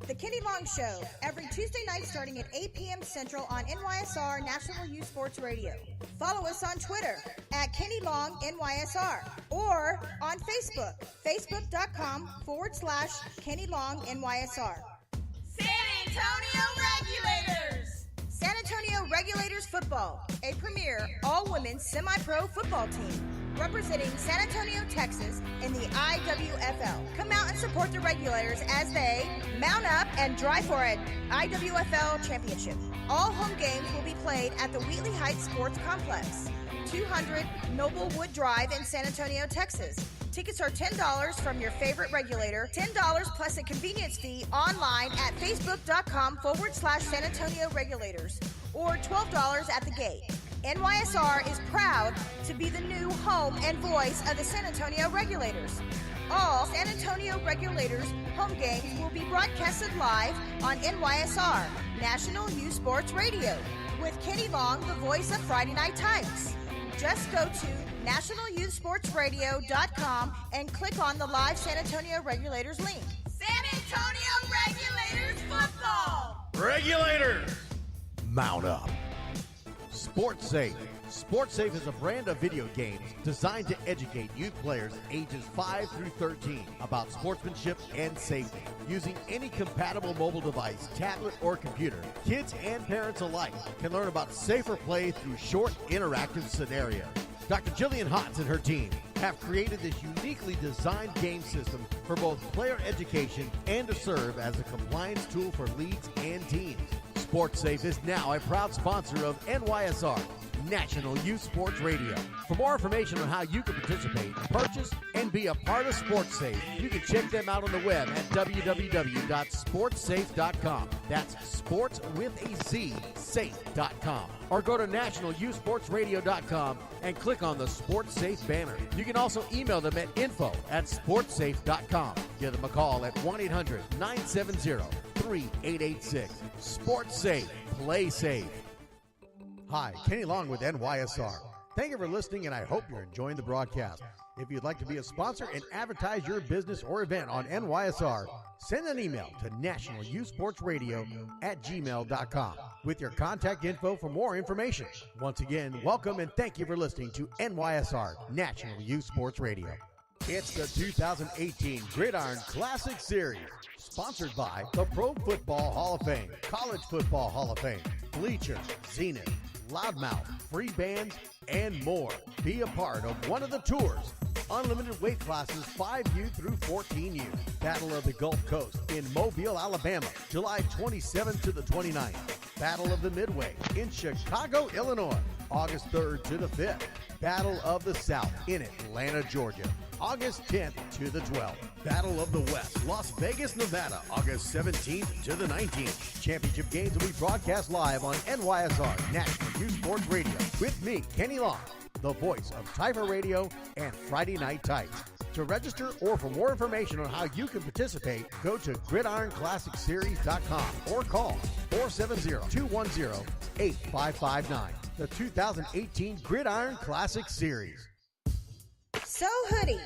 The Kenny Long Show, every Tuesday night starting at 8 p.m. Central on NYSR National Youth Sports Radio. Follow us on Twitter at Kenny Long NYSR or on Facebook, facebook.com/Kenny Long NYSR. San Antonio Regulators! San Antonio Regulators Football, a premier all-women semi-pro football team. representing San Antonio, Texas in the IWFL. Come out and support the Regulators as they mount up and drive for an IWFL championship. All home games will be played at the Wheatley Heights Sports Complex, 200 Noblewood Drive in San Antonio, Texas. Tickets are $10 from your favorite Regulator, $10 plus a convenience fee online at facebook.com/San Antonio Regulators, or $12 at the gate. NYSR is proud to be the new home and voice of the San Antonio Regulators. All San Antonio Regulators home games will be broadcasted live on NYSR, National Youth Sports Radio, with Kenny Long, the voice of Friday Night Tights. Just go to nationalyouthsportsradio.com and click on the live San Antonio Regulators link. San Antonio Regulators football! Regulators, mount up. Sports Safe. Sports Safe is a brand of video games designed to educate youth players ages 5 through 13 about sportsmanship and safety. Using any compatible mobile device, tablet, or computer, kids and parents alike can learn about safer play through short, interactive scenarios. Dr. Jillian Hotz and her team have created this uniquely designed game system for both player education and to serve as a compliance tool for leagues and teams. Sports Safe is now a proud sponsor of NYSR, National Youth Sports Radio. For more information on how you can participate, purchase, and be a part of Sports Safe, you can check them out on the web at www.sportsafe.com. That's sports with a Z, safe.com. Or go to nationalyouthsportsradio.com and click on the Sports Safe banner. You can also email them at info@sportsafe.com. Give them a call at 1-800-970-3886. Sports Safe. Play safe. Hi, Kenny Long with NYSR. Thank you for listening, and I hope you're enjoying the broadcast. If you'd like to be a sponsor and advertise your business or event on NYSR, send an email to nationalyouthsportsradio@gmail.com with your contact info for more information. Once again, welcome and thank you for listening to NYSR, National Youth Sports Radio. It's the 2018 Gridiron Classic Series, sponsored by the Pro Football Hall of Fame, College Football Hall of Fame, Bleachers, Zenith, Loudmouth, Free Bands, and more. Be a part of one of the tours. Unlimited weight classes 5U through 14U. Battle of the Gulf Coast in Mobile, Alabama, July 27th to the 29th. Battle of the Midway in Chicago, Illinois, August 3rd to the 5th. Battle of the South in Atlanta, Georgia, August 10th to the 12th. Battle of the West, Las Vegas, Nevada, August 17th to the 19th. Championship games will be broadcast live on NYSR, National Youth Sports Radio, with me, Kenny Long, the voice of Typer Radio and Friday Night Tights. To register or for more information on how you can participate, go to gridironclassicseries.com or call 470-210-8559. The 2018 Gridiron Classic Series. So Hoodie.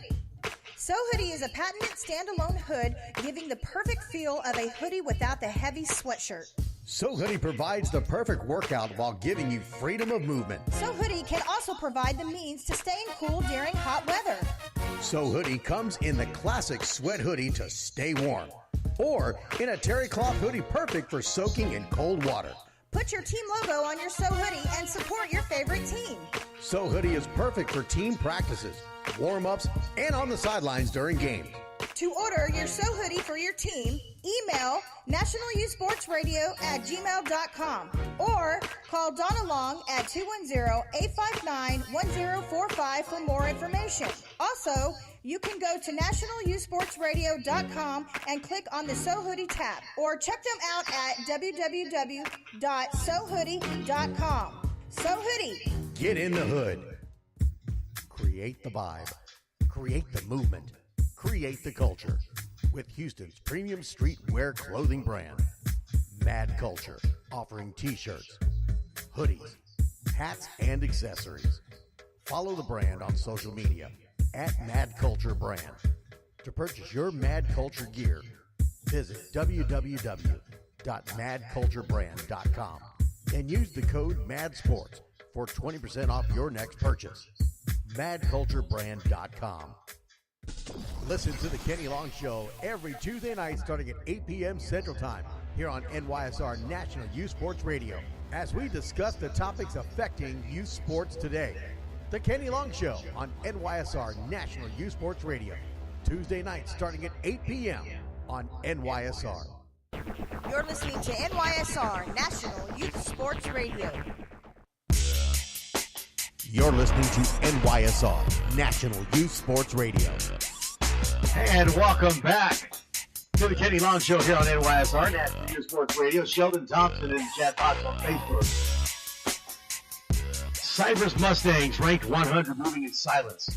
So Hoodie is a patented standalone hood giving the perfect feel of a hoodie without the heavy sweatshirt. So Hoodie provides the perfect workout while giving you freedom of movement. So Hoodie can also provide the means to staying cool during hot weather. So Hoodie comes in the classic sweat hoodie to stay warm, or in a terry cloth hoodie perfect for soaking in cold water. Put your team logo on your So Hoodie and support your favorite team. So Hoodie is perfect for team practices, warm-ups, and on the sidelines during games. To order your So Hoodie for your team, email nationalyouthsportsradio@gmail.com or call Donna Long at 210-859-1045 for more information. Also, you can go to nationalyouthsportsradio.com and click on the So Hoodie tab, or check them out at www.sohoodie.com. So Hoodie. Get in the hood. Create the vibe. Create the movement. Create the culture with Houston's premium streetwear clothing brand, Mad Culture, offering t-shirts, hoodies, hats, and accessories. Follow the brand on social media at Mad Culture Brand. To purchase your Mad Culture gear, visit www.madculturebrand.com and use the code MADSPORTS for 20% off your next purchase. madculturebrand.com. Listen to the Kenny Long Show every Tuesday night starting at 8 p.m. Central Time here on NYSR National Youth Sports Radio as we discuss the topics affecting youth sports today. The Kenny Long Show on NYSR National Youth Sports Radio. Tuesday nights starting at 8 p.m. on NYSR. You're listening to NYSR National Youth Sports Radio. You're listening to NYSR National Youth Sports Radio. And welcome back to the Kenny Long Show here on NYSR National Youth Sports Radio. Sheldon Thompson and Chad Potts on Facebook. Cypress Mustangs ranked 100, moving in silence.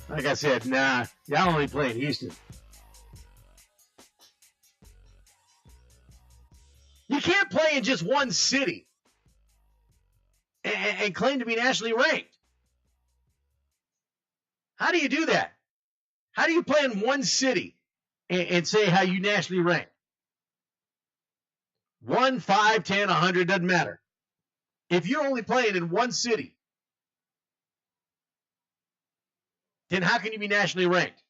Like I said, nah, y'all only play in Houston. You can't play in just one city and claim to be nationally ranked. How do you do that? How do you play in one city and say how you nationally rank? 1, 5, 10, 100, doesn't matter. If you're only playing in one city, then how can you be nationally ranked?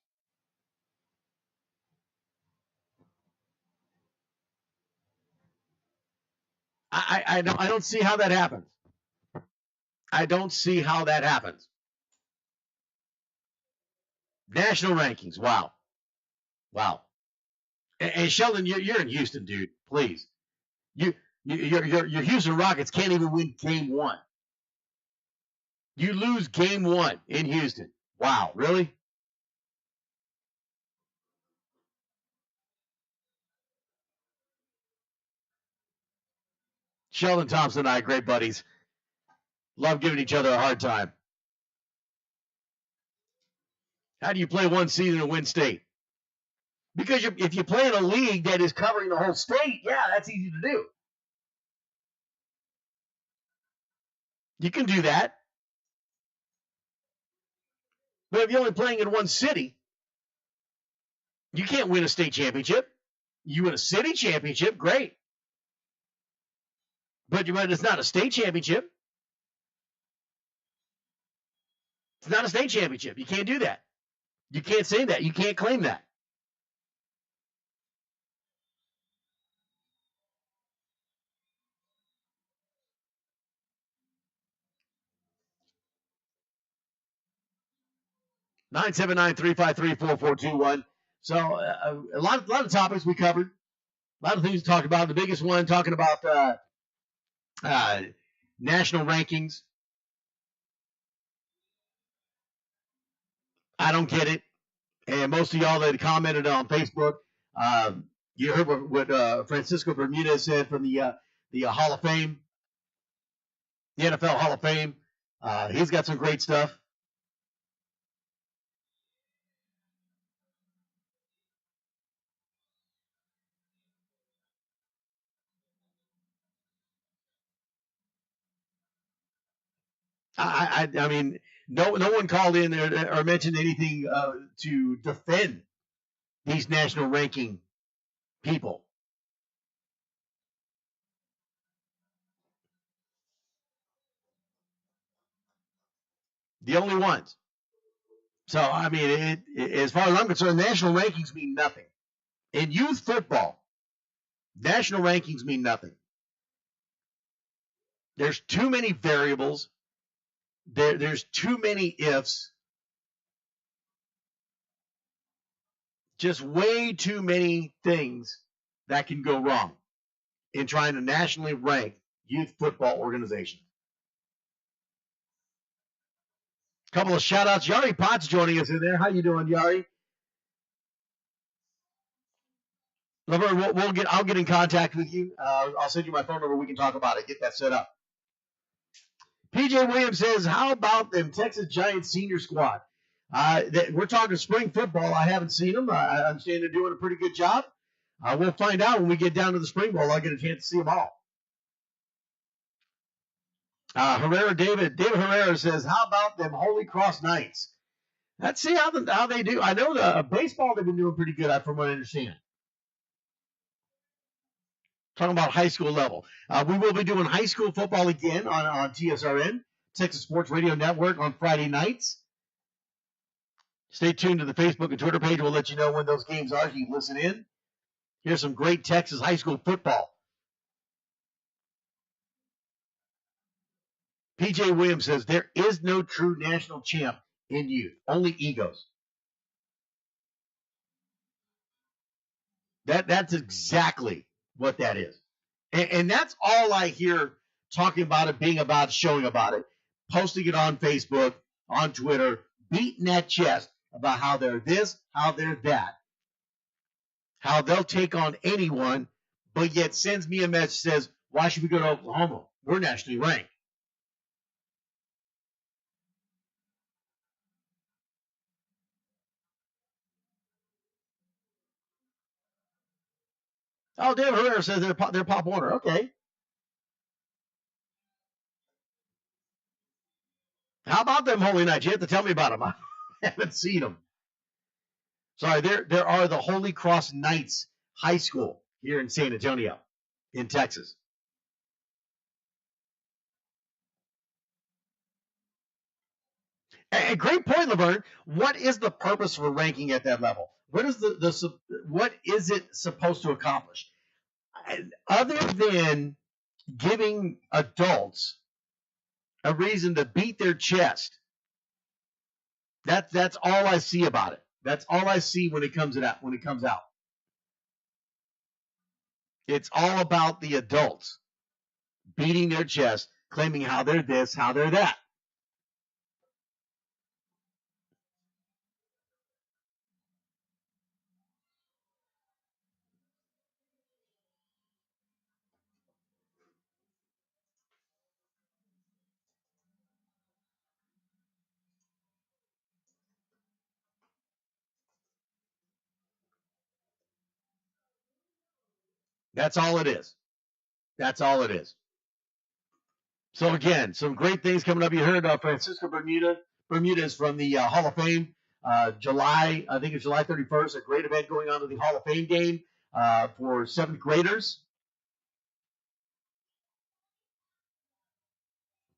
I don't see how that happens. I don't see how that happens. National rankings, wow. And Sheldon, you're in Houston, dude. Please, your Houston Rockets can't even win game one. You lose game one in Houston. Wow, really? Sheldon Thompson and I are great buddies. Love giving each other a hard time. How do you play one season and win state? Because if you play in a league that is covering the whole state, yeah, that's easy to do. You can do that. But if you're only playing in one city, you can't win a state championship. You win a city championship, great. But it's not a state championship. It's not a state championship. You can't do that. You can't say that. You can't claim that. Nine 979-353-4421. So a lot of topics we covered. A lot of things to talk about. The biggest one talking about national rankings. I don't get it. And most of y'all that commented on Facebook, you heard what Francisco Bermudez said from the Hall of Fame, the NFL Hall of Fame. He's got some great stuff. I mean, no one called in or mentioned anything to defend these national ranking people. The only ones. So, I mean, as far as I'm concerned, national rankings mean nothing. In youth football, national rankings mean nothing. There's too many variables. There's too many ifs. Just way too many things that can go wrong in trying to nationally rank youth football organizations. Couple of shout outs. Yari Potts joining us in there. How you doing, Yari? Laverne, I'll get in contact with you. I'll send you my phone number. We can talk about it. Get that set up. PJ Williams says, how about them Texas Giants senior squad? We're talking spring football. I haven't seen them. I understand they're doing a pretty good job. We'll find out when we get down to the spring bowl. I'll get a chance to see them all. David Herrera says, how about them Holy Cross Knights? Let's see how they do. I know the baseball they've been doing pretty good from what I understand. Talking about high school level. We will be doing high school football again on TSRN, Texas Sports Radio Network, on Friday nights. Stay tuned to the Facebook and Twitter page. We'll let you know when those games are so you can listen in. Here's some great Texas high school football. PJ Williams says there is no true national champ in youth, only egos. That's exactly what that is. And that's all I hear talking about it, being about, showing about it, posting it on Facebook, on Twitter, beating that chest about how they're this, how they're that, how they'll take on anyone, but yet sends me a message says, why should we go to Oklahoma? We're nationally ranked. Oh, David Herrera says they're Pop Warner. Okay. How about them Holy Knights? You have to tell me about them. I haven't seen them. Sorry, there are the Holy Cross Knights High School here in San Antonio, in Texas. A great point, Laverne. What is the purpose for ranking at that level? What is what is it supposed to accomplish? Other than giving adults a reason to beat their chest, that's all I see about it. That's all I see when it comes out. It's all about the adults beating their chest, claiming how they're this, how they're that. That's all it is. That's all it is. So again, some great things coming up. You heard Francisco Bermuda. Bermuda is from the Hall of Fame. July, I think it's July 31st. A great event going on to the Hall of Fame game for seventh graders.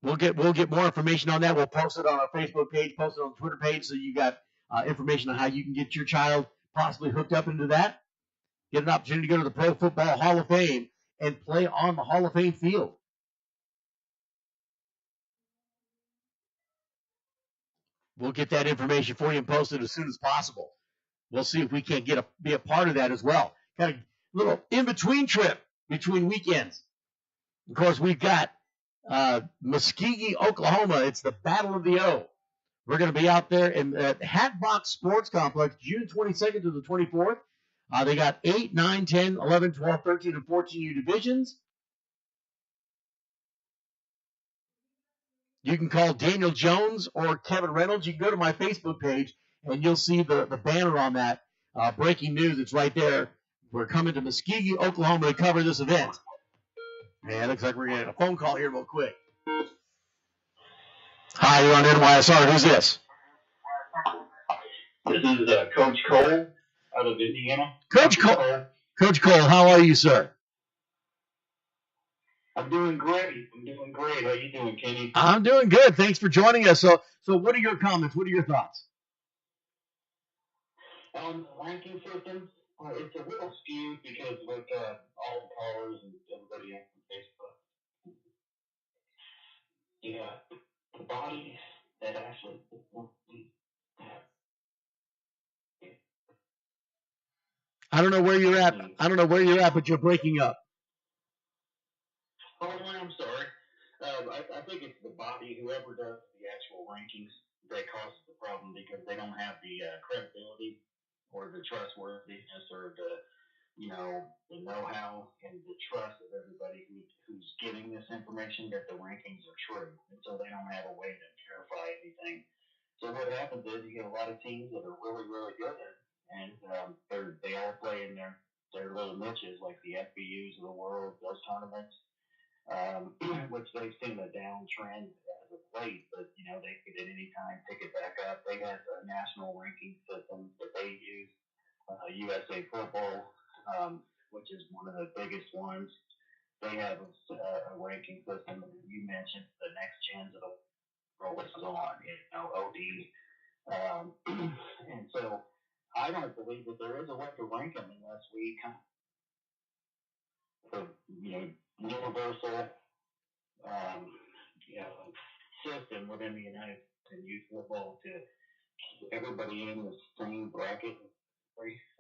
We'll get more information on that. We'll post it on our Facebook page, post it on the Twitter page, so you got information on how you can get your child possibly hooked up into that. Get an opportunity to go to the Pro Football Hall of Fame and play on the Hall of Fame field. We'll get that information for you and post it as soon as possible. We'll see if we can't be a part of that as well. Kind of little in-between trip between weekends. Of course, we've got Muskogee, Oklahoma. It's the Battle of the O. We're going to be out there in Hatbox Sports Complex, June 22nd to the 24th. They got 8, 9, 10, 11, 12, 13, and 14U divisions. You can call Daniel Jones or Kevin Reynolds. You can go to my Facebook page, and you'll see the banner on that. Breaking news, it's right there. We're coming to Muskogee, Oklahoma to cover this event. Man, it looks like we're getting a phone call here real quick. Hi, you're on NYSR. Who's this? This is Coach Cole out of Indiana. Coach Cole, how are you, sir? I'm doing great. How you doing, Kenny? I'm doing good. Thanks for joining us. So what are your comments? What are your thoughts? Ranking system, it's a little skewed because with all the callers and everybody on Facebook, you got the bodies that actually have. I don't know where you're at, but you're breaking up. Oh, I'm sorry. I think it's the body, whoever does the actual rankings, that causes the problem because they don't have the credibility or the trustworthiness or the the know-how and the trust of everybody who's getting this information that the rankings are true, and so they don't have a way to verify anything. So what happens is you get a lot of teams that are really, really good, and they all play in their little niches like the FBUs of the world, those tournaments, which they've seen a downtrend as of late, but they could at any time pick it back up. They have a national ranking system that they use, USA Football, which is one of the biggest ones. They have a ranking system, and you mentioned the next gens of the world is on, OD, and so I don't believe that there is a way to rank them unless we come up with universal system within the United States in youth football to keep everybody in the same bracket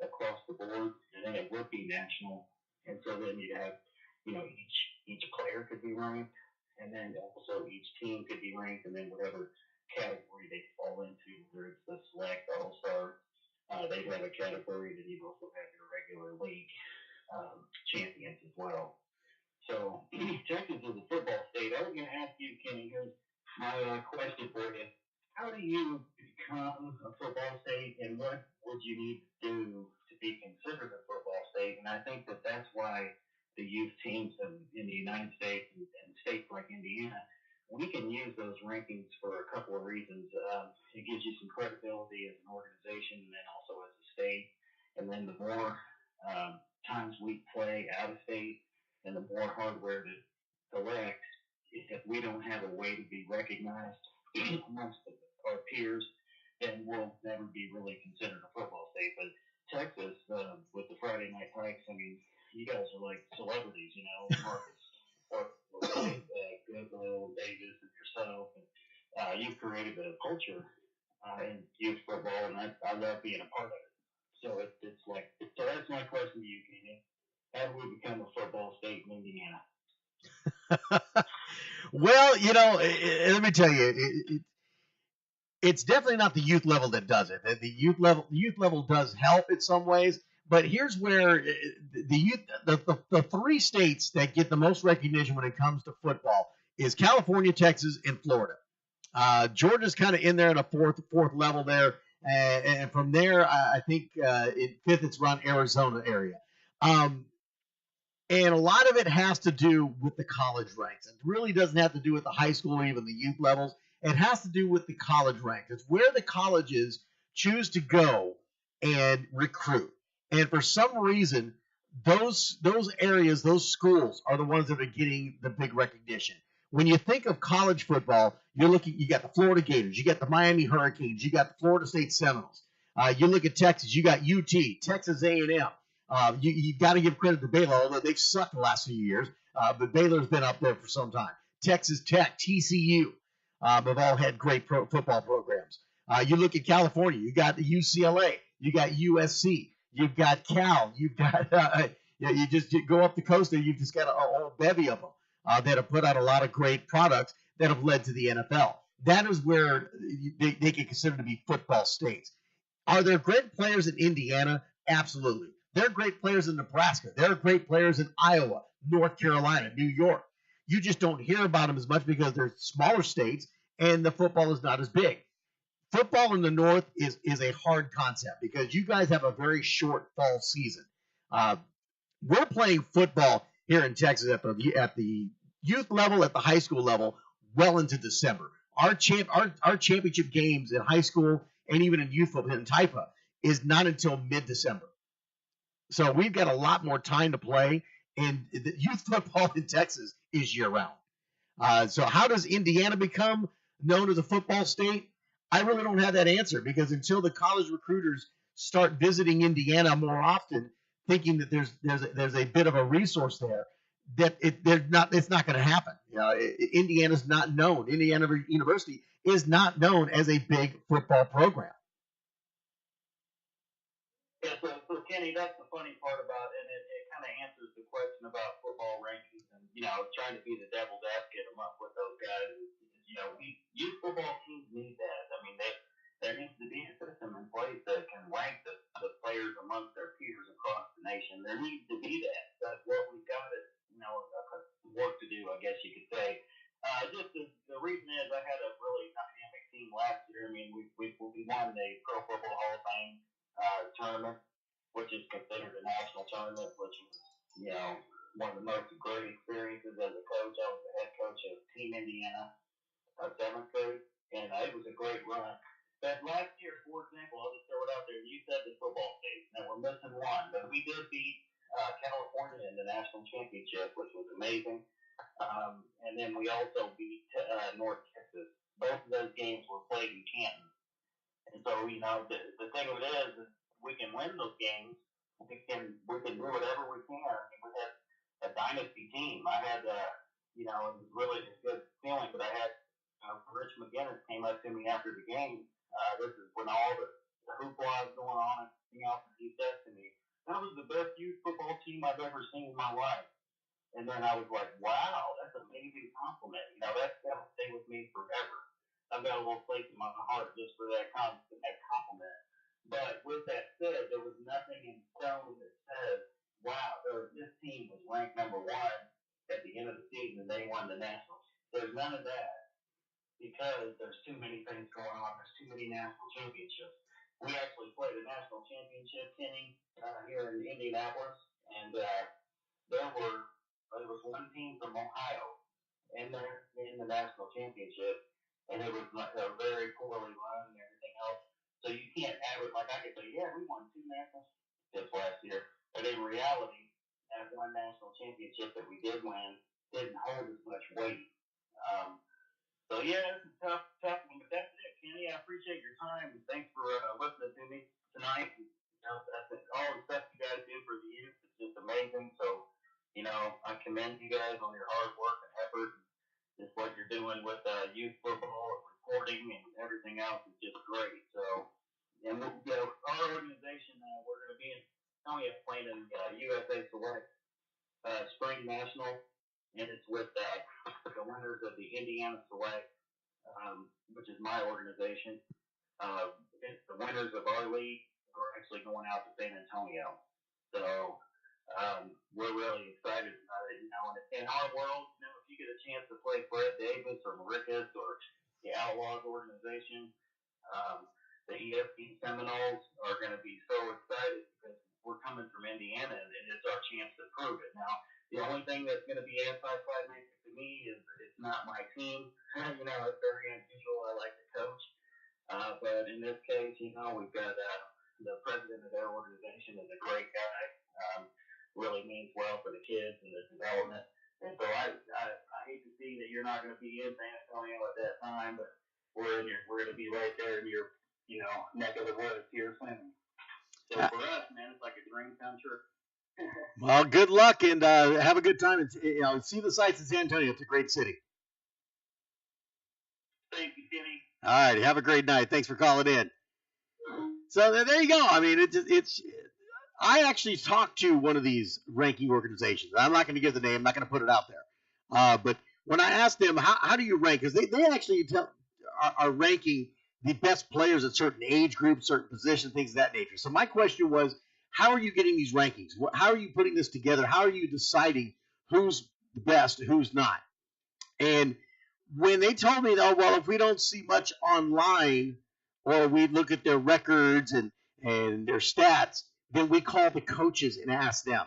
across the board, and then it would be national. And so then you'd have, each player could be ranked, and then also each team could be ranked, and then whatever category they fall into, whether it's the select, all star, they'd have a category. Then you'd also have your regular league champions as well. So Texas is a football state. I was going to ask you, Kenny, here's my question for you. How do you become a football state, and what would you need to do to be considered a football state? And I think that that's why the youth teams in the United States and states like Indiana, we can use those rankings for a couple of reasons. It gives you some credibility as an organization and then also as a state. And then the more times we play out of state, and the more hardware to collect, if we don't have a way to be recognized amongst our peers, then we'll never be really considered a football state. But Texas, with the Friday Night Hikes, I mean, you guys are like celebrities, Marcus, Goodwill, Davis, and yourself. And you've created a culture in youth football, and I love being a part of it. So so that's my question to you, Kenny. How do we become a football state in Indiana? Well, let me tell you, it's definitely not the youth level that does it. The youth level does help in some ways, but here's where the three states that get the most recognition when it comes to football is California, Texas, and Florida. Georgia's kind of in there at a fourth level there, and from there, I think in fifth it's around Arizona area. And a lot of it has to do with the college ranks. It really doesn't have to do with the high school or even the youth levels. It has to do with the college ranks. It's where the colleges choose to go and recruit. And for some reason, those areas, those schools are the ones that are getting the big recognition. When you think of college football, you got the Florida Gators, you got the Miami Hurricanes, you got the Florida State Seminoles. You look at Texas, you got UT, Texas A&M. You've got to give credit to Baylor, although they've sucked the last few years. But Baylor's been up there for some time. Texas Tech, TCU have all had great football programs. You look at California, you got the UCLA, you got USC, you've got Cal, you've got you go up the coast and you've just got a whole bevy of them that have put out a lot of great products that have led to the NFL. That is where they can consider to be football states. Are there great players in Indiana? Absolutely. There are great players in Nebraska. There are great players in Iowa, North Carolina, New York. You just don't hear about them as much because they're smaller states and the football is not as big. Football in the North is a hard concept because you guys have a very short fall season. We're playing football here in Texas at the youth level, at the high school level, well into December. Our championship games in high school and even in youth football in Taipa is not until mid-December. So we've got a lot more time to play, and the youth football in Texas is year-round. So how does Indiana become known as a football state? I really don't have that answer because until the college recruiters start visiting Indiana more often, thinking that there's a bit of a resource there, it's not going to happen. Indiana's not known. Indiana University is not known as a big football program. Yeah, so Kenny, that's the funny part about it, and it kind of answers the question about football rankings. And trying to be the devil's advocate with those guys. Youth football teams need that. I mean, there needs to be a system in place that can rank the players amongst their peers across the nation. There needs to be that. That's what we've got to, work to do, I guess you could say. Just the reason is I had a really dynamic team last year. I mean, we won the Pro Football Hall of Fame tournament, which is considered a national tournament, which was, one of the most great experiences as a coach. I was the head coach of Team Indiana, seventh grade, and it was a great run. But last year, for example, I'll just throw it out there. You said the football state. Now we're missing one, but we did beat California in the national championship, which was amazing. And then we also beat North Texas. Both of those games were played in Canton. And so, the thing of it is we can win those games. We can do whatever we can. I mean, we had a dynasty team. I had it was really a good feeling. But I had Rich McGinnis came up to me after the game. This is when all the hoopla was going on and everything else, and he said to me, "That was the best youth football team I've ever seen in my life." And then I was like, "Wow, that's an amazing compliment. That's gonna stay with me forever. I've got a little place in my heart just for that compliment." But with that said, there was nothing in stone that says, "Wow, this team was ranked number one at the end of the season and they won the Nationals." There's none of that because there's too many things going on. There's too many national championships. We actually played a national championship, Kenny, here in Indianapolis, and there was one team from Ohio in there in the national championship, and it was like a very poorly run and everything else. So you can't average like I could say, yeah, we won 2 national championships last year, but in reality, that one national championship that we did win didn't hold as much weight. So yeah, it's a tough one, but that's it, Kenny. I appreciate your time and thanks for listening to me tonight. That's all the stuff you guys do for the youth. It's just amazing. So, I commend you guys on your hard work and effort. Just what you're doing with youth football and reporting and everything else is just great. So, and our organization, we're going to be in Tony playing in USA Select Spring National, and it's with the winners of the Indiana Select, which is my organization. It's the winners of our league who are actually going out to San Antonio. So we're really excited about it. And in our world, if you get a chance to play Fred Davis or Maricas or the Outlaws organization, the ESP Seminoles are going to be so excited because we're coming from Indiana and it's our chance to prove it. Now, the only thing that's going to be anticlimactic to me is it's not my team. It's very unusual. I like to coach. But in this case, we've got the president of their organization is a great guy. Really means well for the kids and the development. And so I hate to see that you're not going to be in San Antonio at that time, but we're going to be right there in your neck of the woods here soon. So for us, man, it's like a dream come true. Well, good luck and have a good time. And, see the sights in San Antonio. It's a great city. Thank you, Kenny. All right. Have a great night. Thanks for calling in. So there you go. I mean, it's. I actually talked to one of these ranking organizations. I'm not going to give the name. I'm not going to put it out there. But when I asked them, how do you rank? Because they actually are ranking the best players at certain age groups, certain positions, things of that nature. So my question was, how are you getting these rankings? How are you putting this together? How are you deciding who's the best, who's not? And when they told me, oh, well, if we don't see much online or we look at their records and their stats, then we call the coaches and ask them.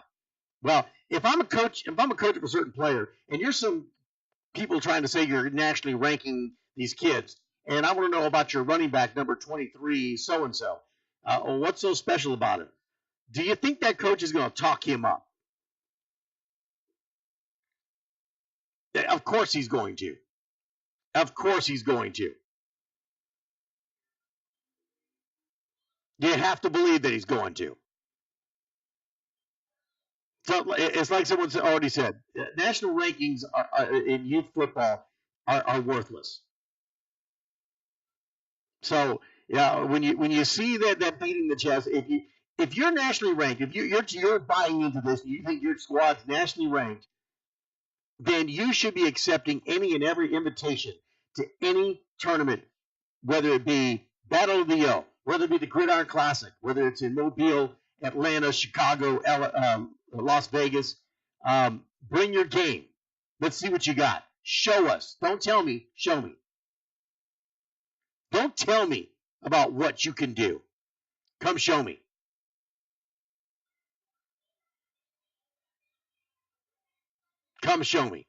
Well, if I'm a coach of a certain player and you're some people trying to say you're nationally ranking these kids, and I want to know about your running back number 23, so-and-so, what's so special about him? Do you think that coach is going to talk him up? Of course he's going to. Of course he's going to. You have to believe that he's going to. So it's like someone already said, national rankings in youth football are worthless. So when you see that beating the chest, if you're nationally ranked, if you're buying into this, and you think your squad's nationally ranked, then you should be accepting any and every invitation to any tournament, whether it be Battle of the O, whether it be the Gridiron Classic, whether it's in Mobile, Atlanta, Chicago, Las Vegas. Bring your game. Let's see what you got. Show us. Don't tell me. Show me. Don't tell me about what you can do. Come show me. Come show me.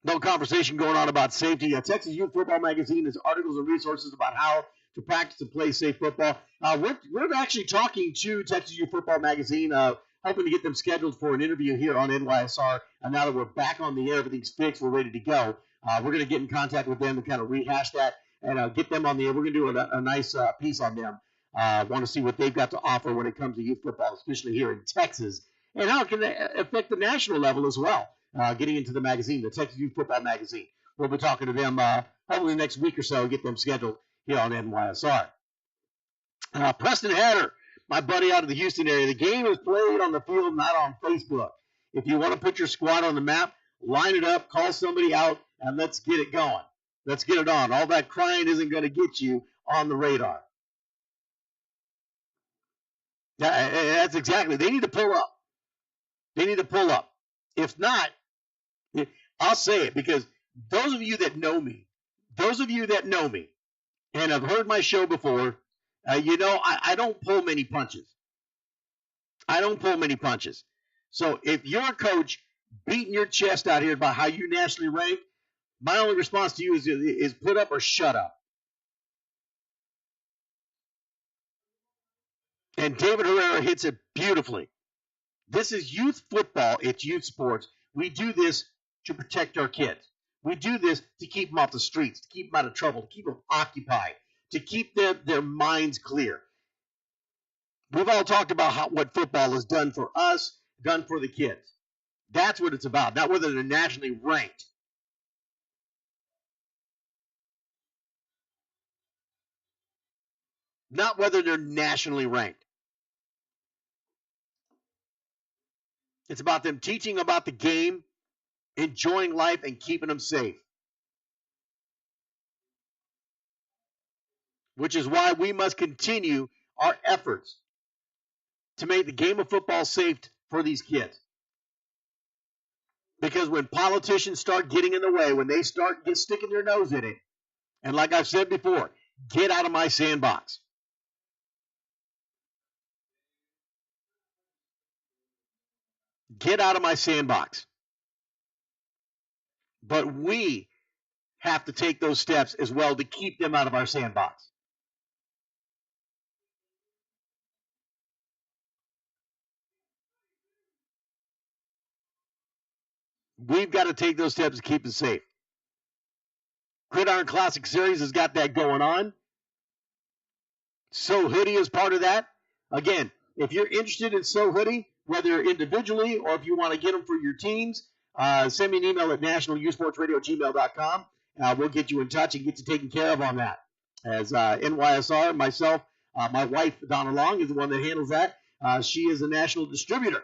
No conversation going on about safety. Texas Youth Football Magazine has articles and resources about how to practice and play safe football. We're actually talking to Texas Youth Football Magazine, hoping to get them scheduled for an interview here on NYSR. And now that we're back on the air, everything's fixed, we're ready to go. We're going to get in contact with them and kind of rehash that and get them on the air. We're going to do a nice piece on them. Want to see what they've got to offer when it comes to youth football, especially here in Texas. and how it can affect the national level as well. Getting into the magazine, the Texas Youth Football Magazine. We'll be talking to them hopefully next week or so, get them scheduled here on NYSR. Preston Hatter, my buddy out of the Houston area. The game is played on the field, not on Facebook. If you want to put your squad on the map, line it up, call somebody out, and let's get it going. Let's get it on. All that crying isn't going to get you on the radar. That's exactly. They need to pull up. They need to pull up. If not, I'll say it, because those of you that know me, and have heard my show before, I don't pull many punches. So if you're a coach beating your chest out here about how you nationally rank, my only response to you is put up or shut up. And David Herrera hits it beautifully. This is youth football. It's youth sports. We do this to protect our kids. We do this to keep them off the streets, to keep them out of trouble, to keep them occupied, to keep their minds clear. We've all talked about what football has done for us, done for the kids. That's what it's about, not whether they're nationally ranked. Not whether they're nationally ranked. It's about them teaching about the game, enjoying life, and keeping them safe. Which is why we must continue our efforts to make the game of football safe for these kids. Because when politicians start getting in the way, when they start sticking their nose in it, and like I've said before, get out of my sandbox. Get out of my sandbox. But we have to take those steps as well to keep them out of our sandbox. We've got to take those steps to keep it safe. Gridiron Classic Series has got that going on. So Hoodie is part of that. Again, if you're interested in So Hoodie, whether individually or if you want to get them for your teams, send me an email at nationalyouthsportsradio@gmail.com. We'll get you in touch and get you taken care of on that. As NYSR, myself, my wife, Donna Long, is the one that handles that. She is a national distributor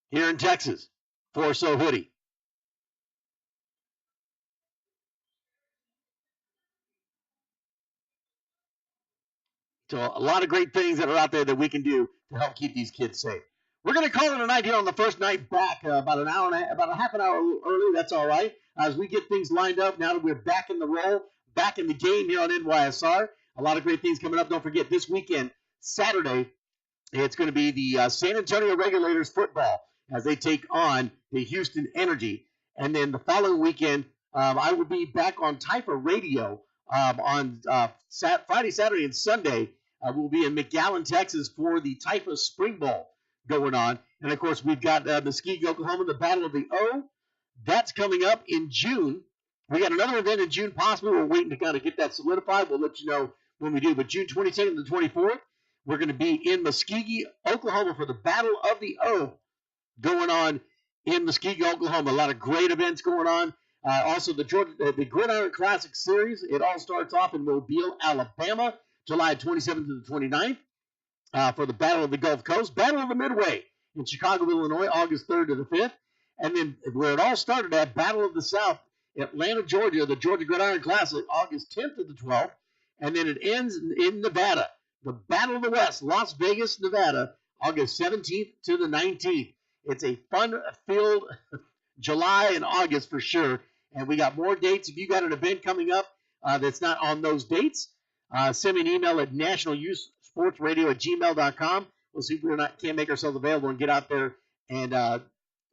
here in Texas for So Hoodie. So a lot of great things that are out there that we can do to help keep these kids safe. We're going to call it a night here on the first night back, about a half an hour early. That's all right. As we get things lined up, now that we're back in the roll, back in the game here on NYSR. A lot of great things coming up. Don't forget, this weekend, Saturday, it's going to be the San Antonio Regulators football as they take on the Houston Energy. And then the following weekend, I will be back on Typer Radio on Friday, Saturday, and Sunday. We'll be in McAllen, Texas for the Typer Spring Bowl going on. And, of course, we've got Muskogee, Oklahoma, the Battle of the O. That's coming up in June. We got another event in June possibly. We're waiting to kind of get that solidified. We'll let you know when we do. But June 22nd to the 24th, we're going to be in Muskogee, Oklahoma for the Battle of the O going on in Muskogee, Oklahoma. A lot of great events going on. Also, the Gridiron Classic Series. It all starts off in Mobile, Alabama, July 27th to the 29th. For the Battle of the Gulf Coast, Battle of the Midway in Chicago, Illinois, August 3rd to the 5th. And then where it all started at, Battle of the South, Atlanta, Georgia, the Georgia Gridiron Classic, August 10th to the 12th. And then it ends in Nevada, the Battle of the West, Las Vegas, Nevada, August 17th to the 19th. It's a fun-filled July and August for sure. And we got more dates. If you got an event coming up that's not on those dates, send me an email at nationalyouthsportsradio@gmail.com. We'll see if we can't make ourselves available and get out there and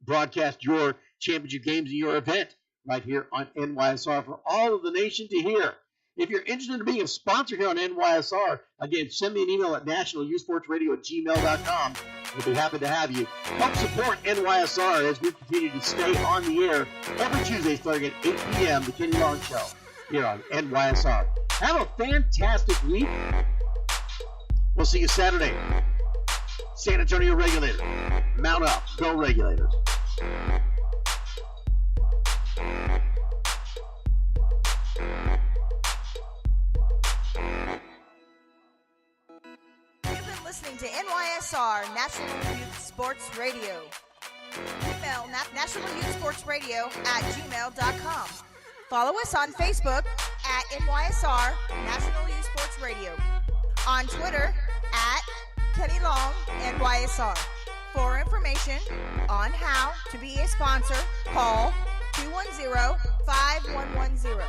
broadcast your championship games and your event right here on NYSR for all of the nation to hear. If you're interested in being a sponsor here on NYSR, again, send me an email at nationalyouthsportsradio@gmail.com. We'll be happy to have you. Help support NYSR as we continue to stay on the air every Tuesday starting at 8 p.m. The Kenny Long Show here on NYSR. Have a fantastic week. We'll see you Saturday. San Antonio Regulators. Mount up. Go Regulators. You've been listening to NYSR National Youth Sports Radio. Email National Youth Sports Radio at gmail.com. Follow us on Facebook at NYSR National Youth Sports Radio. On Twitter at Kennie Long NYSR. For information on how to be a sponsor, call 210-5110.